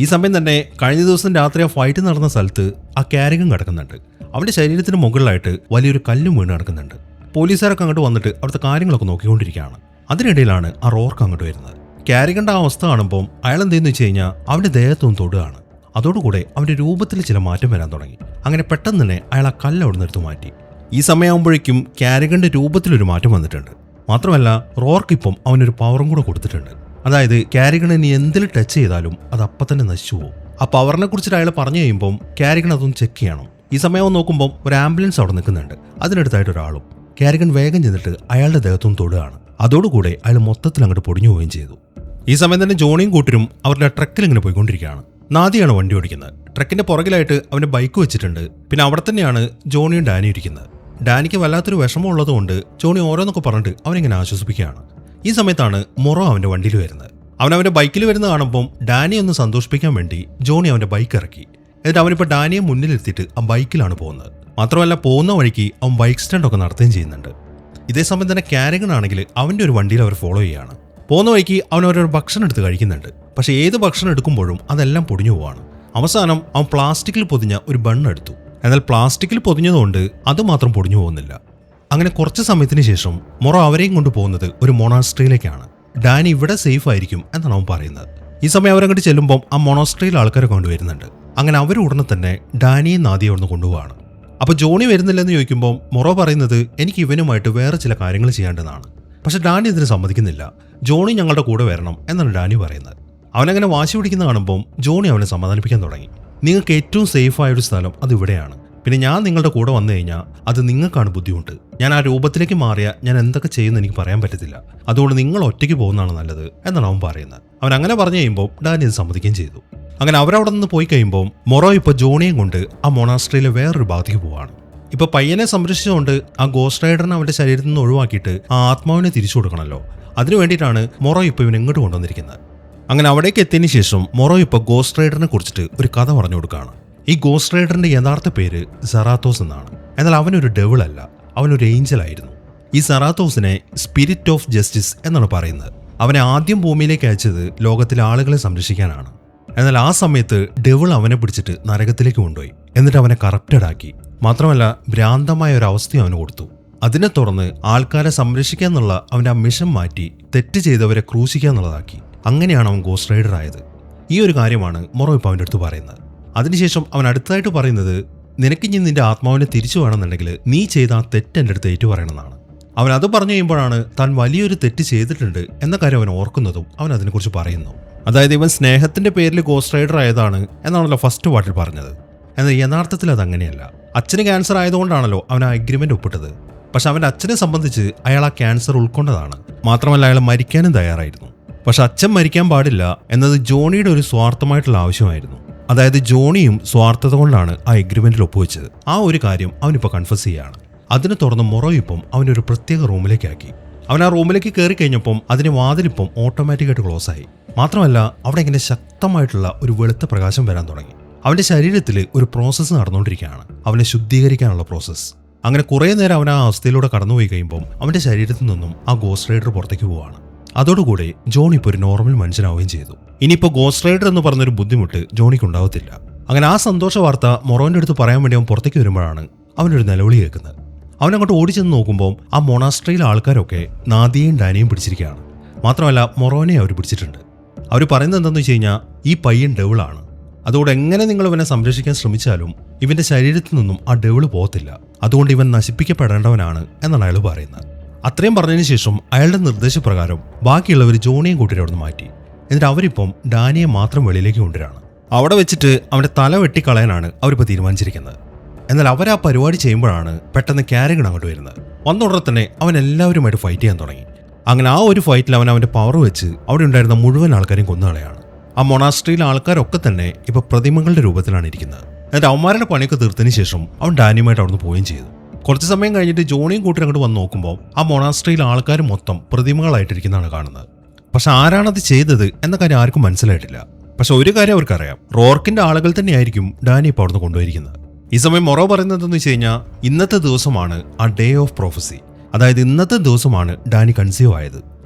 Speaker 1: ഈ സമയം തന്നെ കഴിഞ്ഞ ദിവസം രാത്രി ആ ഫൈറ്റ് നടന്ന സ്ഥലത്ത് ആ ക്യാരിഗൺ കിടക്കുന്നുണ്ട്. അവന്റെ ശരീരത്തിന് മുകളിലായിട്ട് വലിയൊരു കല്ലും വീണ് കിടക്കുന്നുണ്ട്. പോലീസുകാരൊക്കെ അങ്ങോട്ട് വന്നിട്ട് അവിടുത്തെ കാര്യങ്ങളൊക്കെ നോക്കിക്കൊണ്ടിരിക്കുകയാണ്. അതിനിടയിലാണ് ആ റോർക്ക് അങ്ങോട്ട് വരുന്നത്. ക്യാരിഗന്റെ ആ അവസ്ഥ കാണുമ്പോൾ അയാൾ എന്തെന്ന് വെച്ച് കഴിഞ്ഞാൽ അവന്റെ ദേഹത്തൊന്നും തൊടുകയാണ്. അതോടുകൂടെ അവന്റെ രൂപത്തിൽ ചില മാറ്റം വരാൻ തുടങ്ങി. അങ്ങനെ പെട്ടെന്ന് തന്നെ അയാൾ ആ കല്ല് അവിടെ നിന്ന് എടുത്ത് മാറ്റി. ഈ സമയമാകുമ്പോഴേക്കും ക്യാരിഗന്റെ രൂപത്തിലൊരു മാറ്റം വന്നിട്ടുണ്ട്. മാത്രമല്ല റോർക്ക് ഇപ്പം അവനൊരു പവറും കൂടെ കൊടുത്തിട്ടുണ്ട്. അതായത് ക്യാരിഗൺ ഇനി എന്തിൽ ടച്ച് ചെയ്താലും അത് അപ്പം തന്നെ നശിച്ചു പോകും. ആ പവറിനെ കുറിച്ചിട്ട് അയാൾ പറഞ്ഞു കഴിയുമ്പം ക്യാരിഗൺ അതൊന്ന് ചെക്ക് ചെയ്യണം. ഈ സമയം നോക്കുമ്പോൾ ഒരു ആംബുലൻസ് അവിടെ നിൽക്കുന്നുണ്ട്. അതിനടുത്തായിട്ട് ഒരാളും. കാരിഗൺ വേഗം ചെന്നിട്ട് അയാളുടെ ദേഹത്തും തൊടുകയാണ്. അതോടുകൂടെ അയാൾ മൊത്തത്തിൽ അങ്ങോട്ട് പൊടിഞ്ഞു പോവുകയും ചെയ്തു. ഈ സമയം തന്നെ ജോണിയും കൂട്ടരും അവരുടെ ട്രക്കിൽ ഇങ്ങനെ പോയിക്കൊണ്ടിരിക്കുകയാണ്. നാദിയാണ് വണ്ടി ഓടിക്കുന്നത്. ട്രക്കിന്റെ പുറകിലായിട്ട് അവന്റെ ബൈക്ക് വെച്ചിട്ടുണ്ട്. പിന്നെ അവിടെ തന്നെയാണ് ജോണിയും ഡാനിയും ഇരിക്കുന്നത്. ഡാനിക്ക് വല്ലാത്തൊരു വിഷമം ഉള്ളതുകൊണ്ട് ജോണി ഓരോന്നൊക്കെ പറഞ്ഞിട്ട് അവനിങ്ങനെ ആശ്വസിപ്പിക്കുകയാണ്. ഈ സമയത്താണ് മൊറോ അവന്റെ വണ്ടിയിൽ വരുന്നത്. അവന്റെ ബൈക്കിൽ വരുന്ന കാണുമ്പം ഡാനിയെ ഒന്ന് സന്തോഷിപ്പിക്കാൻ വേണ്ടി ജോണി അവന്റെ ബൈക്ക് ഇറക്കി. എന്നിട്ട് അവനിപ്പോൾ ഡാനിയെ മുന്നിലെത്തിയിട്ട് ആ ബൈക്കിലാണ് പോകുന്നത്. മാത്രമല്ല പോകുന്ന വഴിക്ക് അവൻ ബൈക്ക് സ്റ്റാൻഡ് ഒക്കെ നടത്തുകയും ചെയ്യുന്നുണ്ട്. ഇതേ സമയം തന്നെ കാരിഗൺ ആണെങ്കിൽ അവന്റെ ഒരു വണ്ടിയിൽ അവർ ഫോളോ ചെയ്യുകയാണ്. പോകുന്ന വഴിക്ക് അവൻ ഓരോ ഭക്ഷണം എടുത്ത് കഴിക്കുന്നുണ്ട്. പക്ഷെ ഏത് ഭക്ഷണം എടുക്കുമ്പോഴും അതെല്ലാം പൊടിഞ്ഞു പോവാണ്. അവസാനം അവൻ പ്ലാസ്റ്റിക്കിൽ പൊതിഞ്ഞ ഒരു ബണ്ണ് എടുത്തു. എന്നാൽ പ്ലാസ്റ്റിക്കിൽ പൊതിഞ്ഞതുകൊണ്ട് അത് മാത്രം പൊടിഞ്ഞു പോകുന്നില്ല. അങ്ങനെ കുറച്ച് സമയത്തിന് ശേഷം മൊറോ അവരെയും കൊണ്ട് പോകുന്നത് ഒരു മൊണാസ്ട്രിയിലേക്കാണ്. ഡാനി ഇവിടെ സേഫ് ആയിരിക്കും എന്നാണ് അവൻ പറയുന്നത്. ഈ സമയം അവരങ്ങോട്ട് ചെല്ലുമ്പം ആ മൊണാസ്ട്രിയിൽ ആൾക്കാരെ കൊണ്ടുവരുന്നുണ്ട്. അങ്ങനെ അവർ ഉടനെ തന്നെ ഡാനിയെ നാദിയെ അവിടെ നിന്ന് കൊണ്ടുപോവാണ്. അപ്പോൾ ജോണി വരുന്നില്ലെന്ന് ചോദിക്കുമ്പോൾ മൊറോ പറയുന്നത് എനിക്ക് ഇവനുമായിട്ട് വേറെ ചില കാര്യങ്ങൾ ചെയ്യേണ്ടതാണ്. പക്ഷെ ഡാനി ഇതിന് സമ്മതിക്കുന്നില്ല. ജോണി ഞങ്ങളുടെ കൂടെ വരണം എന്നാണ് ഡാനി പറയുന്നത്. അവനങ്ങനെ വാശി പിടിക്കുന്ന കാണുമ്പോൾ ജോണി അവനെ സമാധാനിപ്പിക്കാൻ തുടങ്ങി. നിങ്ങൾക്ക് ഏറ്റവും സേഫായൊരു സ്ഥലം അത് ഇവിടെയാണ്. പിന്നെ ഞാൻ നിങ്ങളുടെ കൂടെ വന്നു കഴിഞ്ഞാൽ അത് നിങ്ങൾക്കാണ് ബുദ്ധിമുട്ട്. ഞാൻ ആ രൂപത്തിലേക്ക് മാറിയാൽ ഞാൻ എന്തൊക്കെ ചെയ്യുമെന്ന് എനിക്ക് പറയാൻ പറ്റത്തില്ല. അതുകൊണ്ട് നിങ്ങൾ ഒറ്റയ്ക്ക് പോകുന്നതാണ് നല്ലത് എന്നാണ് അവൻ പറയുന്നത്. അവൻ അങ്ങനെ പറഞ്ഞു കഴിയുമ്പോൾ ഡാനി ഇത് സമ്മതിക്കുകയും ചെയ്തു. അങ്ങനെ അവരവിടെ നിന്ന് പോയി കഴിയുമ്പോൾ മൊറോ ഇപ്പോൾ ജോണിയും കൊണ്ട് ആ മൊണാസ്ട്രിയിലെ വേറൊരു ഭാഗത്തേക്ക് പോവാണ്. ഇപ്പോൾ പയ്യനെ സംരക്ഷിച്ചുകൊണ്ട് ആ ഗോസ്റ്റ് റൈഡറിനെ അവന്റെ ശരീരത്തിൽ നിന്ന് ഒഴിവാക്കിയിട്ട് ആ ആത്മാവിനെ തിരിച്ചു കൊടുക്കണമല്ലോ. അതിനു വേണ്ടിയിട്ടാണ് മൊറോ ഇപ്പോൾ ഇവൻ ഇങ്ങോട്ട് കൊണ്ടുവന്നിരിക്കുന്നത്. അങ്ങനെ അവിടേക്ക് എത്തിയതിനു ശേഷം മൊറോ ഇപ്പോൾ ഗോസ്റ്റ് റൈഡറിനെ കുറിച്ചിട്ട് ഒരു കഥ പറഞ്ഞു കൊടുക്കുകയാണ്. ഈ ഗോസ്റ്റ് റൈഡറിന്റെ യഥാർത്ഥ പേര് സറാത്തോസ് എന്നാണ്. എന്നാൽ അവനൊരു ഡെവിൾ അല്ല, അവനൊരു ഏഞ്ചൽ ആയിരുന്നു. ഈ സറാത്തോസിനെ സ്പിരിറ്റ് ഓഫ് ജസ്റ്റിസ് എന്നാണ് പറയുന്നത്. അവനെ ആദ്യം ഭൂമിയിലേക്ക് അയച്ചത് ലോകത്തിലെ ആളുകളെ സംരക്ഷിക്കാനാണ്. എന്നാൽ ആ സമയത്ത് ഡെവിൾ അവനെ പിടിച്ചിട്ട് നരകത്തിലേക്ക് കൊണ്ടുപോയി. എന്നിട്ട് അവനെ കറപ്റ്റഡ് ആക്കി. മാത്രമല്ല ഭ്രാന്തമായ ഒരു അവസ്ഥയും അവന് കൊടുത്തു. അതിനെ തുടർന്ന് ആൾക്കാരെ സംരക്ഷിക്കുക എന്നുള്ള അവന്റെ ആ മിഷൻ മാറ്റി തെറ്റ് ചെയ്തവരെ ക്രൂശിക്കുക എന്നുള്ളതാക്കി. അങ്ങനെയാണ് അവൻ ഗോസ്റ്റ് റൈഡർ ആയത്. ഈ ഒരു കാര്യമാണ് മൊറോ ഇപ്പോൾ അവൻ്റെ അടുത്ത് പറയുന്നത്. അതിനുശേഷം അവൻ അടുത്തതായിട്ട് പറയുന്നത് നിനക്കിഞ്ഞ് നിന്റെ ആത്മാവിനെ തിരിച്ചു വേണമെന്നുണ്ടെങ്കിൽ നീ ചെയ്ത ആ തെറ്റ് എൻ്റെ അടുത്ത് ഏറ്റു പറയണമെന്നാണ്. അവൻ അത് പറഞ്ഞു കഴിയുമ്പോഴാണ് താൻ വലിയൊരു തെറ്റ് ചെയ്തിട്ടുണ്ട് എന്ന കാര്യം അവൻ ഓർക്കുന്നതും അവൻ അതിനെക്കുറിച്ച് പറയുന്നു. അതായത് ഇവൻ സ്നേഹത്തിന്റെ പേരിൽ ഗോസ്റ്റ് റൈഡർ ആയതാണ് എന്നാണല്ലോ ഫസ്റ്റ് പാർട്ടിൽ പറഞ്ഞത്. എന്നാൽ യഥാർത്ഥത്തിൽ അതങ്ങനെയല്ല. അച്ഛന് ക്യാൻസർ ആയതുകൊണ്ടാണല്ലോ അവൻ ആ അഗ്രിമെന്റ് ഒപ്പിട്ടത്. പക്ഷെ അവൻ്റെ അച്ഛനെ സംബന്ധിച്ച് അയാൾ ആ ക്യാൻസർ ഉൾക്കൊണ്ടതാണ്. മാത്രമല്ല അയാൾ മരിക്കാനും തയ്യാറായിരുന്നു. പക്ഷെ അച്ഛൻ മരിക്കാൻ പാടില്ല എന്നത് ജോണിയുടെ ഒരു സ്വാർത്ഥമായിട്ടുള്ള ആവശ്യമായിരുന്നു. അതായത് ജോണിയും സ്വാർത്ഥത കൊണ്ടാണ് ആ എഗ്രിമെന്റിൽ ഒപ്പുവെച്ചത്. ആ ഒരു കാര്യം അവനിപ്പോൾ കൺഫസ് ചെയ്യുകയാണ്. അതിനെ തുടർന്ന് മൊറോ ഇപ്പം അവനൊരു പ്രത്യേക റൂമിലേക്കാക്കി. അവൻ ആ റൂമിലേക്ക് കയറി കഴിഞ്ഞപ്പം അതിന് വാതിലിപ്പം ഓട്ടോമാറ്റിക്കായിട്ട് ക്ലോസ് ആയി. മാത്രമല്ല അവിടെ ഇങ്ങനെ ശക്തമായിട്ടുള്ള ഒരു വെളുത്ത പ്രകാശം വരാൻ തുടങ്ങി. അവന്റെ ശരീരത്തിൽ ഒരു പ്രോസസ്സ് നടന്നുകൊണ്ടിരിക്കുകയാണ്, അവനെ ശുദ്ധീകരിക്കാനുള്ള പ്രോസസ്സ്. അങ്ങനെ കുറേ നേരം അവൻ ആ അവസ്ഥയിലൂടെ കടന്നുപോയി കഴിയുമ്പോൾ അവന്റെ ശരീരത്തിൽ നിന്നും ആ ഗോസ്റ്റ് റൈഡർ പുറത്തേക്ക് പോവാണ്. അതോടുകൂടെ ജോണി ഇപ്പോൾ ഒരു നോർമൽ മനുഷ്യനാവുകയും ചെയ്തു. ഇനിയിപ്പോൾ ഗോസ്റ്റ് റൈഡർ എന്ന് പറഞ്ഞൊരു ബുദ്ധിമുട്ട് ജോണിക്ക് ഉണ്ടാവത്തില്ല. അങ്ങനെ ആ സന്തോഷ വാർത്ത മൊറോന്റെ അടുത്ത് പറയാൻ വേണ്ടി അവൻ പുറത്തേക്ക് വരുമ്പോഴാണ് അവനൊരു നിലവിളി കേൾക്കുന്നത്. അവനങ്ങോട്ട് ഓടിച്ചെന്ന് നോക്കുമ്പോൾ ആ മൊണാസ്ട്രിയിലെ ആൾക്കാരൊക്കെ നാദിയെയും ഡാനിയും പിടിച്ചിരിക്കുകയാണ്. മാത്രമല്ല മൊറോനെ അവർ പിടിച്ചിട്ടുണ്ട്. അവർ പറയുന്നത് എന്താണെന്ന് വെച്ച് കഴിഞ്ഞാൽ ഈ പയ്യൻ ഡെവിളാണ്. അതുകൊണ്ട് എങ്ങനെ നിങ്ങൾ ഇവനെ സംരക്ഷിക്കാൻ ശ്രമിച്ചാലും ഇവന്റെ ശരീരത്തിൽ നിന്നും ആ ഡെവിള് പോകത്തില്ല. അതുകൊണ്ട് ഇവൻ നശിപ്പിക്കപ്പെടേണ്ടവനാണ് എന്നാണ് അയാൾ പറയുന്നത്. അത്രയും പറഞ്ഞതിന് ശേഷം അയാളുടെ നിർദ്ദേശപ്രകാരം ബാക്കിയുള്ളവർ ജോണിയും കൂട്ടി അവിടെ നിന്ന് മാറ്റി. എന്നിട്ട് അവരിപ്പം ഡാനിയെ മാത്രം വെളിയിലേക്ക് കൊണ്ടുവരാണ്. അവിടെ വെച്ചിട്ട് അവന്റെ തല വെട്ടിക്കളയാനാണ് അവരിപ്പോൾ തീരുമാനിച്ചിരിക്കുന്നത്. എന്നാൽ അവർ ആ പരിപാടി ചെയ്യുമ്പോഴാണ് പെട്ടെന്ന് കാരിഗൺ അങ്ങോട്ട് വരുന്നത്. വന്ന ഉടനെ തന്നെ അവൻ എല്ലാവരുമായിട്ട് ഫൈറ്റ് ചെയ്യാൻ തുടങ്ങി. അങ്ങനെ ആ ഒരു ഫൈറ്റിൽ അവൻ അവന്റെ പവർ വെച്ച് അവിടെ ഉണ്ടായിരുന്ന മുഴുവൻ ആൾക്കാരെയും കൊന്നുകളയാണ്. ആ മൊണാസ്ട്രിയിലെ ആൾക്കാരൊക്കെ തന്നെ ഇപ്പൊ പ്രതിമകളുടെ രൂപത്തിലാണ് ഇരിക്കുന്നത്. എന്നിട്ട് അവന്മാരുടെ പണിയൊക്കെ തീർത്തതിന് ശേഷം അവൻ ഡാനിയുമായിട്ട് അവിടെ നിന്ന് പോവുകയും ചെയ്തു. കുറച്ച് സമയം കഴിഞ്ഞിട്ട് ജോണിയും കൂട്ടി അങ്ങോട്ട് വന്ന് നോക്കുമ്പോൾ ആ മൊണാസ്ട്രിയിലെ ആൾക്കാർ മൊത്തം പ്രതിമകളായിട്ടിരിക്കുന്നതാണ് കാണുന്നത്. പക്ഷെ ആരാണത് ചെയ്തത് എന്ന കാര്യം ആർക്കും മനസ്സിലായിട്ടില്ല. പക്ഷെ ഒരു കാര്യം അവർക്കറിയാം, റോർക്കിന്റെ ആളുകൾ തന്നെയായിരിക്കും ഡാനി ഇപ്പോൾ അവിടെ നിന്ന് കൊണ്ടുപോയിരിക്കുന്നത്. ഈ സമയം മൊറോ പറയുന്നത് എന്താണെന്ന് വെച്ച് കഴിഞ്ഞാൽ ഇന്നത്തെ ദിവസമാണ് ആ ഡേ ഓഫ് പ്രോഫസി. അതായത് ഇന്നത്തെ ദിവസമാണ് ഡാനി കൺസീവ് ആയത്.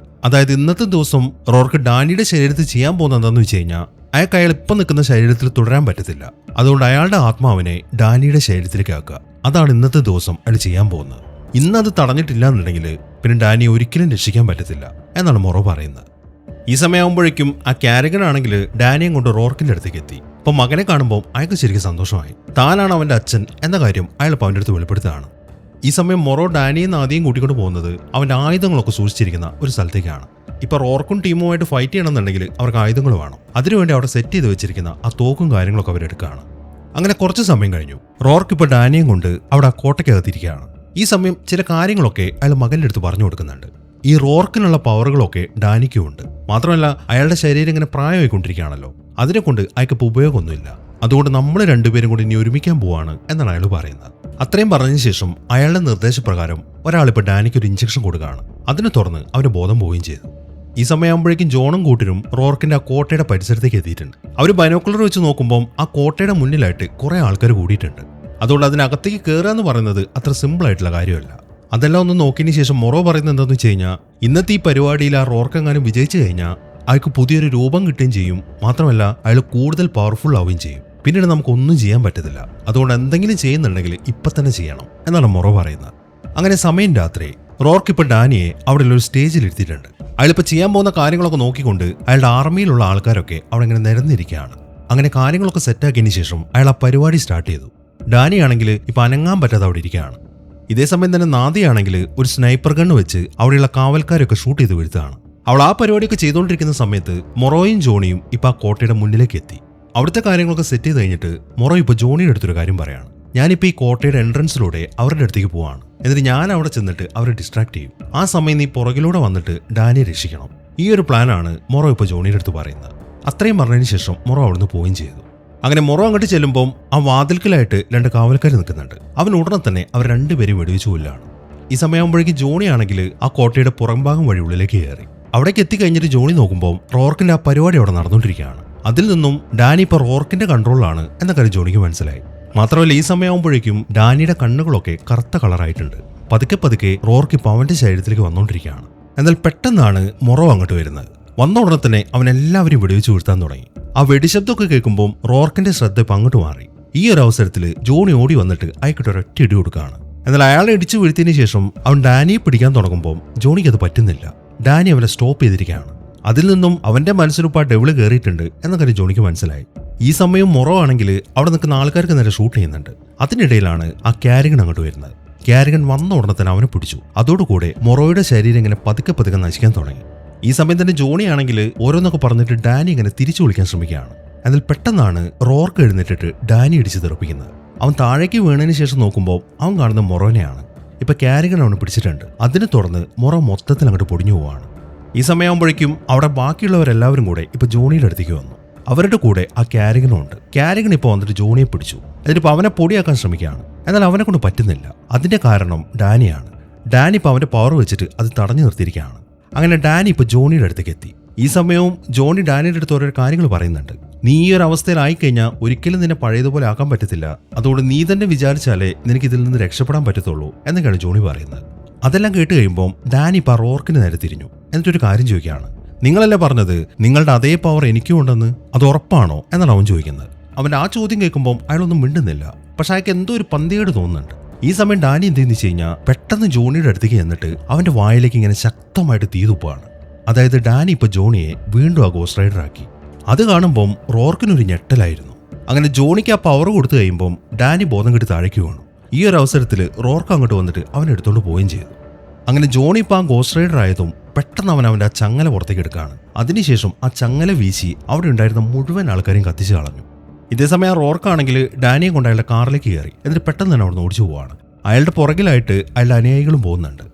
Speaker 1: അതായത് ഇന്നത്തെ ദിവസം റോർക്ക് ഡാനിയുടെ ശരീരത്തിൽ ചെയ്യാൻ പോകുന്നത് എന്താണെന്ന് വെച്ച് കഴിഞ്ഞാൽ അയാൾക്ക് അയാൾ ഇപ്പം നിൽക്കുന്ന ശരീരത്തിൽ തുടരാൻ പറ്റത്തില്ല. അതുകൊണ്ട് അയാളുടെ ആത്മാവിനെ ഡാനിയുടെ ശരീരത്തിലേക്ക് ആക്കുക. അതാണ് ഇന്നത്തെ ദിവസം അയാൾ ചെയ്യാൻ പോകുന്നത്. ഇന്നത് തടഞ്ഞിട്ടില്ല എന്നുണ്ടെങ്കിൽ പിന്നെ ഡാനിയെ ഒരിക്കലും രക്ഷിക്കാൻ പറ്റത്തില്ല എന്നാണ് മൊറോ പറയുന്നത്. ഈ സമയമാകുമ്പോഴേക്കും ആ കാരിഗൺ ആണെങ്കിൽ ഡാനിയെ കൊണ്ട് റോർക്കിന്റെ അടുത്തേക്ക് എത്തി. അപ്പോൾ മകനെ കാണുമ്പോൾ അയാൾക്ക് ശരിക്കും സന്തോഷമായി. താനാണ് അവന്റെ അച്ഛൻ എന്ന കാര്യം അയാൾ ഇപ്പോൾ അവൻ്റെ അടുത്ത് വെളിപ്പെടുത്തുകയാണ്. ഈ സമയം മൊറോ ഡാനിയും ആദ്യം കൂട്ടിക്കൊണ്ട് പോകുന്നത് അവന്റെ ആയുധങ്ങളൊക്കെ സൂക്ഷിച്ചിരിക്കുന്ന ഒരു സ്ഥലത്തേക്കാണ്. ഇപ്പൊ റോർക്കും ടീമുമായിട്ട് ഫൈറ്റ് ചെയ്യണമെന്നുണ്ടെങ്കിൽ അവർക്ക് ആയുധങ്ങൾ വേണം. അതിനുവേണ്ടി അവിടെ സെറ്റ് ചെയ്ത് വെച്ചിരിക്കുന്ന ആ തോക്കും കാര്യങ്ങളൊക്കെ അവരെടുക്കുകയാണ്. അങ്ങനെ കുറച്ച് സമയം കഴിഞ്ഞു. റോർക്ക് ഇപ്പോൾ ഡാനിയും കൊണ്ട് അവിടെ ആ കോട്ടയ്ക്കകത്തിരിക്കുകയാണ്. ഈ സമയം ചില കാര്യങ്ങളൊക്കെ അയാൾ മകന്റെ അടുത്ത് പറഞ്ഞു കൊടുക്കുന്നുണ്ട്. ഈ റോർക്കിനുള്ള പവറുകളൊക്കെ ഡാനിക്കും ഉണ്ട്. മാത്രമല്ല അയാളുടെ ശരീരം ഇങ്ങനെ പ്രായമായിക്കൊണ്ടിരിക്കുകയാണല്ലോ, അതിനെ കൊണ്ട് അയാൾക്ക് ഉപയോഗമൊന്നുമില്ല. അതുകൊണ്ട് നമ്മൾ രണ്ടുപേരും കൂടി ഇനി ഒരുമിക്കാൻ പോവാണ് എന്നാണ് അയാൾ പറയുന്നത്. അത്രയും പറഞ്ഞതിന് ശേഷം അയാളുടെ നിർദ്ദേശപ്രകാരം ഒരാളിപ്പോൾ ഡാനിക്ക് ഒരു ഇഞ്ചക്ഷൻ കൊടുക്കുകയാണ്. അതിനെ തുടർന്ന് അവന് ബോധം പോവുകയും ചെയ്തു. ഈ സമയമാകുമ്പോഴേക്കും ജോണും കൂട്ടരും റോർക്കിന്റെ ആ കോട്ടയുടെ പരിസരത്തേക്ക് എത്തിയിട്ടുണ്ട്. അവർ ബൈനോക്കുലർ വെച്ച് നോക്കുമ്പോൾ ആ കോട്ടയുടെ മുന്നിലായിട്ട് കുറെ ആൾക്കാർ കൂടിയിട്ടുണ്ട്. അതുകൊണ്ട് അതിനകത്തേക്ക് കയറുക എന്ന് പറയുന്നത് അത്ര സിമ്പിൾ ആയിട്ടുള്ള കാര്യമല്ല. അതെല്ലാം ഒന്ന് നോക്കിയതിന് ശേഷം മൊറോ പറയുന്നത് എന്താണെന്ന് വെച്ച് കഴിഞ്ഞാൽ, ഇന്നത്തെ ഈ പരിപാടിയിൽ ആ റോർക്കെങ്ങാനും വിജയിച്ചു കഴിഞ്ഞാൽ അയാൾക്ക് പുതിയൊരു രൂപം കിട്ടുകയും ചെയ്യും. മാത്രമല്ല അയാൾ കൂടുതൽ പവർഫുൾ ആവുകയും ചെയ്യും. പിന്നീട് നമുക്കൊന്നും ചെയ്യാൻ പറ്റത്തില്ല. അതുകൊണ്ട് എന്തെങ്കിലും ചെയ്യുന്നുണ്ടെങ്കിൽ ഇപ്പം തന്നെ ചെയ്യണം എന്നാണ് മൊറോ പറയുന്നത്. അങ്ങനെ സമയം രാത്രി റോർക്ക് ഇപ്പോൾ ഡാനിയെ അവിടെ ഒരു സ്റ്റേജിൽ ഇരുത്തിയിട്ടുണ്ട്. അയാളിപ്പോൾ ചെയ്യാൻ പോകുന്ന കാര്യങ്ങളൊക്കെ നോക്കിക്കൊണ്ട് അയാളുടെ ആർമിയിലുള്ള ആൾക്കാരൊക്കെ അവിടെ ഇങ്ങനെ നിരന്നിരിക്കുകയാണ്. അങ്ങനെ കാര്യങ്ങളൊക്കെ സെറ്റാക്കിയതിന് ശേഷം അയാൾ ആ പരിപാടി സ്റ്റാർട്ട് ചെയ്തു. ഡാനിയാണെങ്കിൽ ഇപ്പം അനങ്ങാൻ പറ്റാതെ അവിടെ ഇരിക്കുകയാണ്. ഇതേസമയം തന്നെ നാദിയാണെങ്കിൽ ഒരു സ്നൈപ്പർ ഗണ്ണ് വെച്ച് അവിടെയുള്ള കാവൽക്കാരൊക്കെ ഷൂട്ട് ചെയ്ത് വീഴ്ത്തുകയാണ്. അവൾ ആ പരിപാടിയൊക്കെ ചെയ്തുകൊണ്ടിരിക്കുന്ന സമയത്ത് മൊറോയും ജോണിയും ഇപ്പം ആ കോട്ടയുടെ മുന്നിലേക്ക് എത്തി. അവിടുത്തെ കാര്യങ്ങളൊക്കെ സെറ്റ് ചെയ്ത് കഴിഞ്ഞിട്ട് മൊറോ ഇപ്പോൾ ജോണിയുടെ അടുത്തൊരു കാര്യം പറയാണ്. ഞാനിപ്പോൾ ഈ കോട്ടയുടെ എൻട്രൻസിലൂടെ അവരുടെ അടുത്തേക്ക് പോവാണ്. എന്നിട്ട് ഞാൻ അവിടെ ചെന്നിട്ട് അവരെ ഡിസ്ട്രാക്ട് ചെയ്യും. ആ സമയം നീ പുറകിലൂടെ വന്നിട്ട് ഡാനിയെ രക്ഷിക്കണം. ഈ ഒരു പ്ലാനാണ് മൊറോ ഇപ്പോൾ ജോണിയുടെ അടുത്ത് പറയുന്നത്. അത്രയും പറഞ്ഞതിന് ശേഷം മൊറോ അവിടുന്ന് പോവുകയും ചെയ്തു. അങ്ങനെ മൊറോ അങ്ങോട്ട് ചെല്ലുമ്പോൾ ആ വാതിൽക്കലായിട്ട് 2 കാവൽക്കാർ നിൽക്കുന്നുണ്ട്. അവൻ ഉടനെ തന്നെ അവർ രണ്ടുപേരും വെടിവെച്ചു കൊല്ലാണ്. ഈ സമയമാകുമ്പോഴേക്കും ജോണി ആണെങ്കിൽ ആ കോട്ടയുടെ പുറംഭാഗം വഴി ഉള്ളിലേക്ക് കയറി. അവിടേക്ക് എത്തിക്കഴിഞ്ഞിട്ട് ജോണി നോക്കുമ്പോൾ റോർക്കിന്റെ ആ പരിപാടി അവിടെ നടന്നുകൊണ്ടിരിക്കുകയാണ്. അതിൽ നിന്നും ഡാനി ഇപ്പോൾ റോർക്കിന്റെ കൺട്രോളിലാണ് എന്ന കാര്യം ജോണിക്ക് മനസ്സിലായി. മാത്രമല്ല ഈ സമയമാകുമ്പോഴേക്കും ഡാനിയുടെ കണ്ണുകളൊക്കെ കറുത്ത കളറായിട്ടുണ്ട്. പതുക്കെ പതുക്കെ റോർക്ക് ഇപ്പോൾ അവന്റെ ശരീരത്തിലേക്ക് വന്നുകൊണ്ടിരിക്കുകയാണ്. എന്നാൽ പെട്ടെന്നാണ് മൊറോ അങ്ങോട്ട് വരുന്നത്. വന്ന ഉടനെ തന്നെ അവൻ എല്ലാവരും വെടിവെച്ച് വീഴ്ത്താൻ തുടങ്ങി. ആ വെടിശബ്ദമൊക്കെ കേൾക്കുമ്പോൾ റോർക്കിന്റെ ശ്രദ്ധ ഇപ്പം അങ്ങോട്ട് മാറി. ഈ ഒരു അവസരത്തിൽ ജോണി ഓടി വന്നിട്ട് അയക്കിട്ട് ഒരൊറ്റ ഇടി കൊടുക്കുകയാണ്. എന്നാൽ അയാളെ ഇടിച്ചു വീഴ്ത്തിയതിനു ശേഷം അവൻ ഡാനിയെ പിടിക്കാൻ തുടങ്ങുമ്പോൾ ജോണിക്ക് അത് പറ്റുന്നില്ല. ഡാനി അവനെ സ്റ്റോപ്പ് ചെയ്തിരിക്കുകയാണ്. അതിൽ നിന്നും അവന്റെ മനസ്സിലിപ്പോൾ ആ ഡെവിള് കയറിയിട്ടുണ്ട് എന്ന കാര്യം ജോണിക്ക് മനസ്സിലായി. ഈ സമയം മൊറോ ആണെങ്കിൽ അവിടെ നിൽക്കുന്ന ആൾക്കാർക്ക് നേരെ ഷൂട്ട് ചെയ്യുന്നുണ്ട്. അതിനിടയിലാണ് ആ ക്യാരിഗൺ അങ്ങോട്ട് വരുന്നത്. ക്യാരിഗൺ വന്ന ഉടനെ തന്നെ അവനെ പിടിച്ചു. അതോടുകൂടെ മൊറോയുടെ ശരീരം ഇങ്ങനെ പതുക്കെ പതുക്കെ നശിക്കാൻ തുടങ്ങി. ഈ സമയം തന്നെ ജോണി ആണെങ്കിൽ ഓരോന്നൊക്കെ പറഞ്ഞിട്ട് ഡാനി ഇങ്ങനെ തിരിച്ചു വിളിക്കാൻ ശ്രമിക്കുകയാണ്. എന്നാൽ പെട്ടെന്നാണ് റോർക്ക് എഴുന്നേറ്റിട്ട് ഡാനി ഇടിച്ച് തെറിപ്പിക്കുന്നത്. അവൻ താഴേക്ക് വീണതിന് ശേഷം നോക്കുമ്പോൾ അവൻ കാണുന്ന മൊറോനെയാണ്. ഇപ്പൊ ക്യാരിഗൺ അവനെ പിടിച്ചിട്ടുണ്ട്. അതിനെ തുടർന്ന് മൊറോ മൊത്തത്തിൽ അങ്ങോട്ട് പൊടിഞ്ഞു പോവാണ്. ഈ സമയമാകുമ്പോഴേക്കും അവിടെ ബാക്കിയുള്ളവരെല്ലാവരും കൂടെ ഇപ്പൊ ജോണിയുടെ അടുത്തേക്ക് വന്നു. അവരുടെ കൂടെ ആ ക്യാരിഗനും ഉണ്ട്. ക്യാരിഗൺ ഇപ്പോൾ വന്നിട്ട് ജോണിയെ പിടിച്ചു. എന്നിട്ടിപ്പോൾ അവനെ പൊടിയാക്കാൻ ശ്രമിക്കുകയാണ്. എന്നാൽ അവനെ കൊണ്ട് പറ്റുന്നില്ല. അതിന്റെ കാരണം ഡാനിയാണ്. ഡാനി ഇപ്പോൾ അവന്റെ പവർ വെച്ചിട്ട് അത് തടഞ്ഞു നിർത്തിയിരിക്കുകയാണ്. അങ്ങനെ ഡാനി ഇപ്പോൾ ജോണിയുടെ അടുത്തേക്ക് എത്തി. ഈ സമയവും ജോണി ഡാനിയുടെ അടുത്ത് ഓരോ കാര്യങ്ങൾ പറയുന്നുണ്ട്. നീ ഈ ഒരു അവസ്ഥയിലായിക്കഴിഞ്ഞാൽ ഒരിക്കലും നിന്നെ പഴയതുപോലെ ആക്കാൻ പറ്റത്തില്ല. അതുകൊണ്ട് നീ തന്നെ വിചാരിച്ചാലേ നിനക്ക് ഇതിൽ നിന്ന് രക്ഷപ്പെടാൻ പറ്റത്തുള്ളൂ എന്നൊക്കെയാണ് ജോണി പറയുന്നത്. അതെല്ലാം കേട്ട് കഴിയുമ്പോൾ ഡാനി ഇപ്പോൾ റോർക്കിന് നേരെ തിരിഞ്ഞു. എന്നിട്ടൊരു കാര്യം ചോദിക്കുകയാണ്. നിങ്ങളല്ലേ പറഞ്ഞത് നിങ്ങളുടെ അതേ പവർ എനിക്കും ഉണ്ടെന്ന്, അത് ഉറപ്പാണോ എന്നാണ് അവൻ ചോദിക്കുന്നത്. അവൻ്റെ ആ ചോദ്യം കേൾക്കുമ്പോൾ അയാളൊന്നും മിണ്ടുന്നില്ല. പക്ഷെ അയാൾക്ക് എന്തോ ഒരു പന്തികേട് തോന്നുന്നുണ്ട്. ഈ സമയം ഡാനി എന്തെന്ന് വെച്ച് കഴിഞ്ഞാൽ പെട്ടെന്ന് ജോണിയുടെ അടുത്തേക്ക് ചെന്നിട്ട് അവൻ്റെ വായിലേക്ക് ഇങ്ങനെ ശക്തമായിട്ട് തീ തുപ്പാണ്. അതായത് ഡാനി ഇപ്പോൾ ജോണിയെ വീണ്ടും ആ ഗോസ്റ്റ് റൈഡർ ആക്കി. അത് കാണുമ്പം റോർക്കിനൊരു ഞെട്ടലായിരുന്നു. അങ്ങനെ ജോണിക്ക് ആ പവർ കൊടുത്തു കഴിയുമ്പം ഡാനി ബോധം കെട്ടി താഴേക്ക് വീണു. ഈ ഒരു അവസരത്തിൽ റോർക്ക് അങ്ങോട്ട് വന്നിട്ട് അവൻ എടുത്തുകൊണ്ട് പോവുകയും ചെയ്തു. അങ്ങനെ ജോണി ഇപ്പോൾ ആ ഗോസ്റ്റ് റൈഡർ ആയതും പെട്ടെന്ന് അവൻ അവൻ്റെ ആ ചങ്ങല പുറത്തേക്ക് എടുക്കുകയാണ്. അതിനുശേഷം ആ ചങ്ങല വീശി അവിടെ ഉണ്ടായിരുന്ന മുഴുവൻ ആൾക്കാരെയും കത്തിച്ചു കളഞ്ഞു. ഇതേസമയം റോർക്കാണെങ്കിൽ ഡാനിയെ കൊണ്ട് അയാളുടെ കാറിലേക്ക് കയറി. എന്നിട്ട് പെട്ടെന്ന് തന്നെ അവിടെ ഓടിച്ചു പോവാണ്. അയാളുടെ പുറകിലായിട്ട് അയാളുടെ അനുയായികളും പോകുന്നുണ്ട്.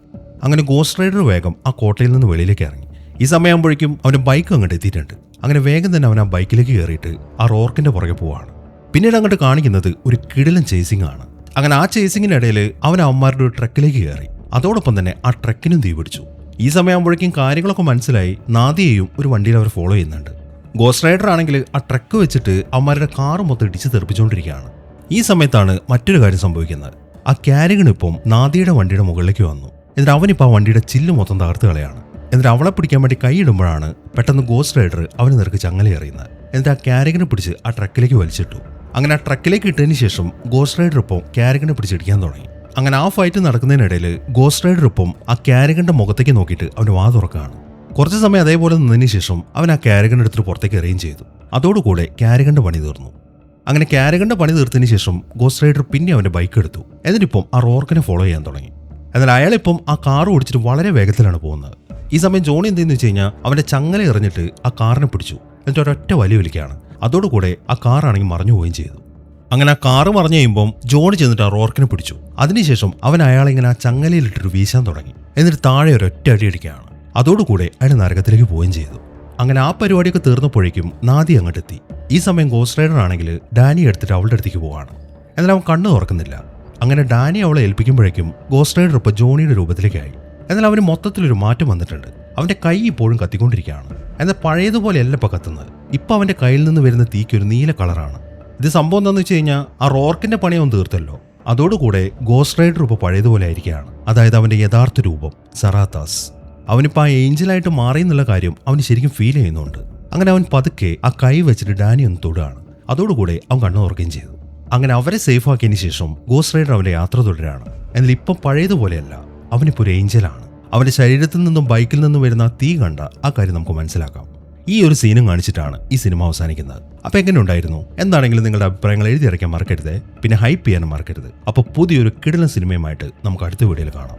Speaker 1: അങ്ങനെ ഗോസ്റ്റ് റൈഡർ വേഗം ആ കോട്ടയിൽ നിന്ന് വെളിയിലേക്ക് ഇറങ്ങി. ഈ സമയമാകുമ്പോഴേക്കും അവൻ്റെ ബൈക്ക് അങ്ങോട്ട് എത്തിയിട്ടുണ്ട്. അങ്ങനെ വേഗം തന്നെ അവൻ ആ ബൈക്കിലേക്ക് കയറിയിട്ട് ആ റോർക്കിന്റെ പുറകെ പോവാണ്. പിന്നീട് അങ്ങോട്ട് കാണിക്കുന്നത് ഒരു കിടിലൻ ചേസിംഗ് ആണ്. അങ്ങനെ ആ ചേസിങ്ങിനിടയിൽ അവൻ അവന്മാരുടെ ഒരു ട്രക്കിലേക്ക് കയറി. അതോടൊപ്പം തന്നെ ആ ട്രക്കിനും തീ പിടിച്ചു. ഈ സമയമാകുമ്പോഴേക്കും കാര്യങ്ങളൊക്കെ മനസ്സിലായി. നാദിയെയും ഒരു വണ്ടിയിൽ അവർ ഫോളോ ചെയ്യുന്നുണ്ട്. ഗോസ്റ്റ് റൈഡർ ആണെങ്കിൽ ആ ട്രക്ക് വെച്ചിട്ട് അവന്മാരുടെ കാറ് മൊത്തം ഇടിച്ച് തെറിപ്പിച്ചുകൊണ്ടിരിക്കുകയാണ്. ഈ സമയത്താണ് മറ്റൊരു കാര്യം സംഭവിക്കുന്നത്. ആ ക്യാരിഗൺ ഇപ്പം നാദിയുടെ വണ്ടിയുടെ മുകളിലേക്ക് വന്നു. എന്നിട്ട് അവനിപ്പോൾ ആ വണ്ടിയുടെ ചില്ല് മൊത്തം തകർത്ത് കളയാണ്. എന്നിട്ട് അവളെ പിടിക്കാൻ വേണ്ടി കൈയിടുമ്പോഴാണ് പെട്ടെന്ന് ഗോസ്റ്റ് റൈഡർ അവന് നേർക്ക് ചങ്ങല എറിയുന്നത്. എന്നിട്ട് ആ ക്യാരിഗനെ പിടിച്ച് ആ ട്രക്കിലേക്ക് വലിച്ചിട്ടു. അങ്ങനെ ആ ട്രക്കിലേക്ക് ഇട്ടതിന് ശേഷം ഗോസ്റ്റ് റൈഡർ ഇപ്പം ക്യാരിഗനെ പിടിച്ചിടിക്കാൻ തുടങ്ങി. അങ്ങനെ ആ ഫൈറ്റ് നടക്കുന്നതിനിടയിൽ ഗോസ്റ്റ് റൈഡർ ഇപ്പം ആ ക്യാരിഗന്റെ മുഖത്തേക്ക് നോക്കിയിട്ട് അവന് വാ തുറക്കുകയാണ്. കുറച്ച് സമയം അതേപോലെ നിന്നതിന് ശേഷം അവൻ ആ ക്യാരിഗൻ എടുത്തിട്ട് പുറത്തേക്ക് എറിയുകയും ചെയ്തു. അതോടുകൂടെ ക്യാരിഗന്റെ പണി തീർന്നു. അങ്ങനെ ക്യാരിഗന്റെ പണി തീർത്തതിന് ശേഷം ഗോസ്റ്റ് റൈഡർ പിന്നെ അവന്റെ ബൈക്ക് എടുത്തു. എന്നിട്ടിപ്പം ആ റോർക്കിനെ ഫോളോ ചെയ്യാൻ തുടങ്ങി. എന്നാൽ അയാളിപ്പം ആ കാർ ഓടിച്ചിട്ട് വളരെ വേഗത്തിലാണ് പോകുന്നത്. ഈ സമയം ജോണി എന്തെന്ന് വെച്ച് കഴിഞ്ഞാൽ അവന്റെ ചങ്ങല എറിഞ്ഞിട്ട് ആ കാറിനെ പിടിച്ചു. എന്നിട്ട് ഒരൊറ്റ വലി വലിക്കുകയാണ്. അതോടുകൂടെ ആ കാറാണെങ്കിൽ മറിഞ്ഞു പോവുകയും ചെയ്തു. അങ്ങനെ ആ കാറ് മറിഞ്ഞു കഴിയുമ്പോൾ ജോണി ചെന്നിട്ട് ആ റോർക്കിനെ പിടിച്ചു. അതിനുശേഷം അവൻ അയാളെ ഇങ്ങനെ ആ ചങ്ങലയിലിട്ടിട്ട് വീശാൻ തുടങ്ങി. എന്നിട്ട് താഴെ ഒരൊറ്റ അടി അടിക്കുകയാണ്. അതോടുകൂടെ അയാൾ നരകത്തിലേക്ക് പോവുകയും ചെയ്തു. അങ്ങനെ ആ പരിപാടിയൊക്കെ തീർന്നപ്പോഴേക്കും നാദി അങ്ങോട്ടെത്തി. ഈ സമയം ഗോസ്റ്റ് റൈഡർ ആണെങ്കിൽ ഡാനി എടുത്തിട്ട് അവളുടെ അടുത്തേക്ക് പോവാണ്. എന്നാൽ അവൻ കണ്ണു തുറക്കുന്നില്ല. അങ്ങനെ ഡാനി അവളെ ഏൽപ്പിക്കുമ്പോഴേക്കും ഗോസ്റ്റ് റൈഡർ ഇപ്പോൾ ജോണിയുടെ രൂപത്തിലേക്കായി. എന്നാൽ അവന് മൊത്തത്തിലൊരു മാറ്റം വന്നിട്ടുണ്ട്. അവന്റെ കൈ ഇപ്പോഴും കത്തിക്കൊണ്ടിരിക്കുകയാണ്. എന്നാൽ പഴയതുപോലെയല്ല ഇപ്പം കത്തുന്നത്. ഇപ്പം അവന്റെ കയ്യിൽ നിന്ന് വരുന്ന തീക്ക് ഒരു നീല കളറാണ്. ഇത് സംഭവം എന്താണെന്ന് വെച്ച് കഴിഞ്ഞാൽ ആ റോർക്കിന്റെ പണിയൊന്നും തീർത്തല്ലോ. അതോടുകൂടെ ഗോസ്റ്റ് റൈഡർ ഇപ്പോൾ പഴയതുപോലെ ആയിരിക്കുകയാണ്. അതായത് അവന്റെ യഥാർത്ഥ രൂപം സറാത്താസ്. അവനിപ്പോൾ ആ ഏഞ്ചലായിട്ട് മാറി എന്നുള്ള കാര്യം അവന് ശരിക്കും ഫീൽ ചെയ്യുന്നുണ്ട്. അങ്ങനെ അവൻ പതുക്കെ ആ കൈ വെച്ചിട്ട് ഡാനി ഒന്ന് തൊടുകയാണ്. അതോടുകൂടെ അവൻ കണ്ണു തുറക്കുകയും ചെയ്തു. അങ്ങനെ അവരെ സേഫ് ആക്കിയതിന് ശേഷം ഗോസ്റ്റ് റൈഡർ അവന്റെ യാത്ര തുടരുകയാണ്. എന്നാൽ ഇപ്പം പഴയതുപോലെയല്ല, അവനിപ്പോൾ ഒരു ഏഞ്ചലാണ്. അവന്റെ ശരീരത്തിൽ നിന്നും ബൈക്കിൽ നിന്നും വരുന്ന തീ കണ്ട ആ കാര്യം നമുക്ക് മനസ്സിലാക്കാം. ഈ ഒരു സീനും കാണിച്ചിട്ടാണ് ഈ സിനിമ അവസാനിക്കുന്നത്. അപ്പോൾ എങ്ങനെ ഉണ്ടായിരുന്നു? എന്താണെങ്കിലും നിങ്ങളുടെ അഭിപ്രായങ്ങൾ എഴുതി അറിയിക്കാൻ മറക്കരുത്. പിന്നെ ഹൈപ്പ് ചെയ്യാനും മറക്കരുത്. അപ്പോൾ പുതിയൊരു കിടിലൻ സിനിമയുമായിട്ട് നമുക്ക് അടുത്ത വീഡിയോയിൽ കാണാം.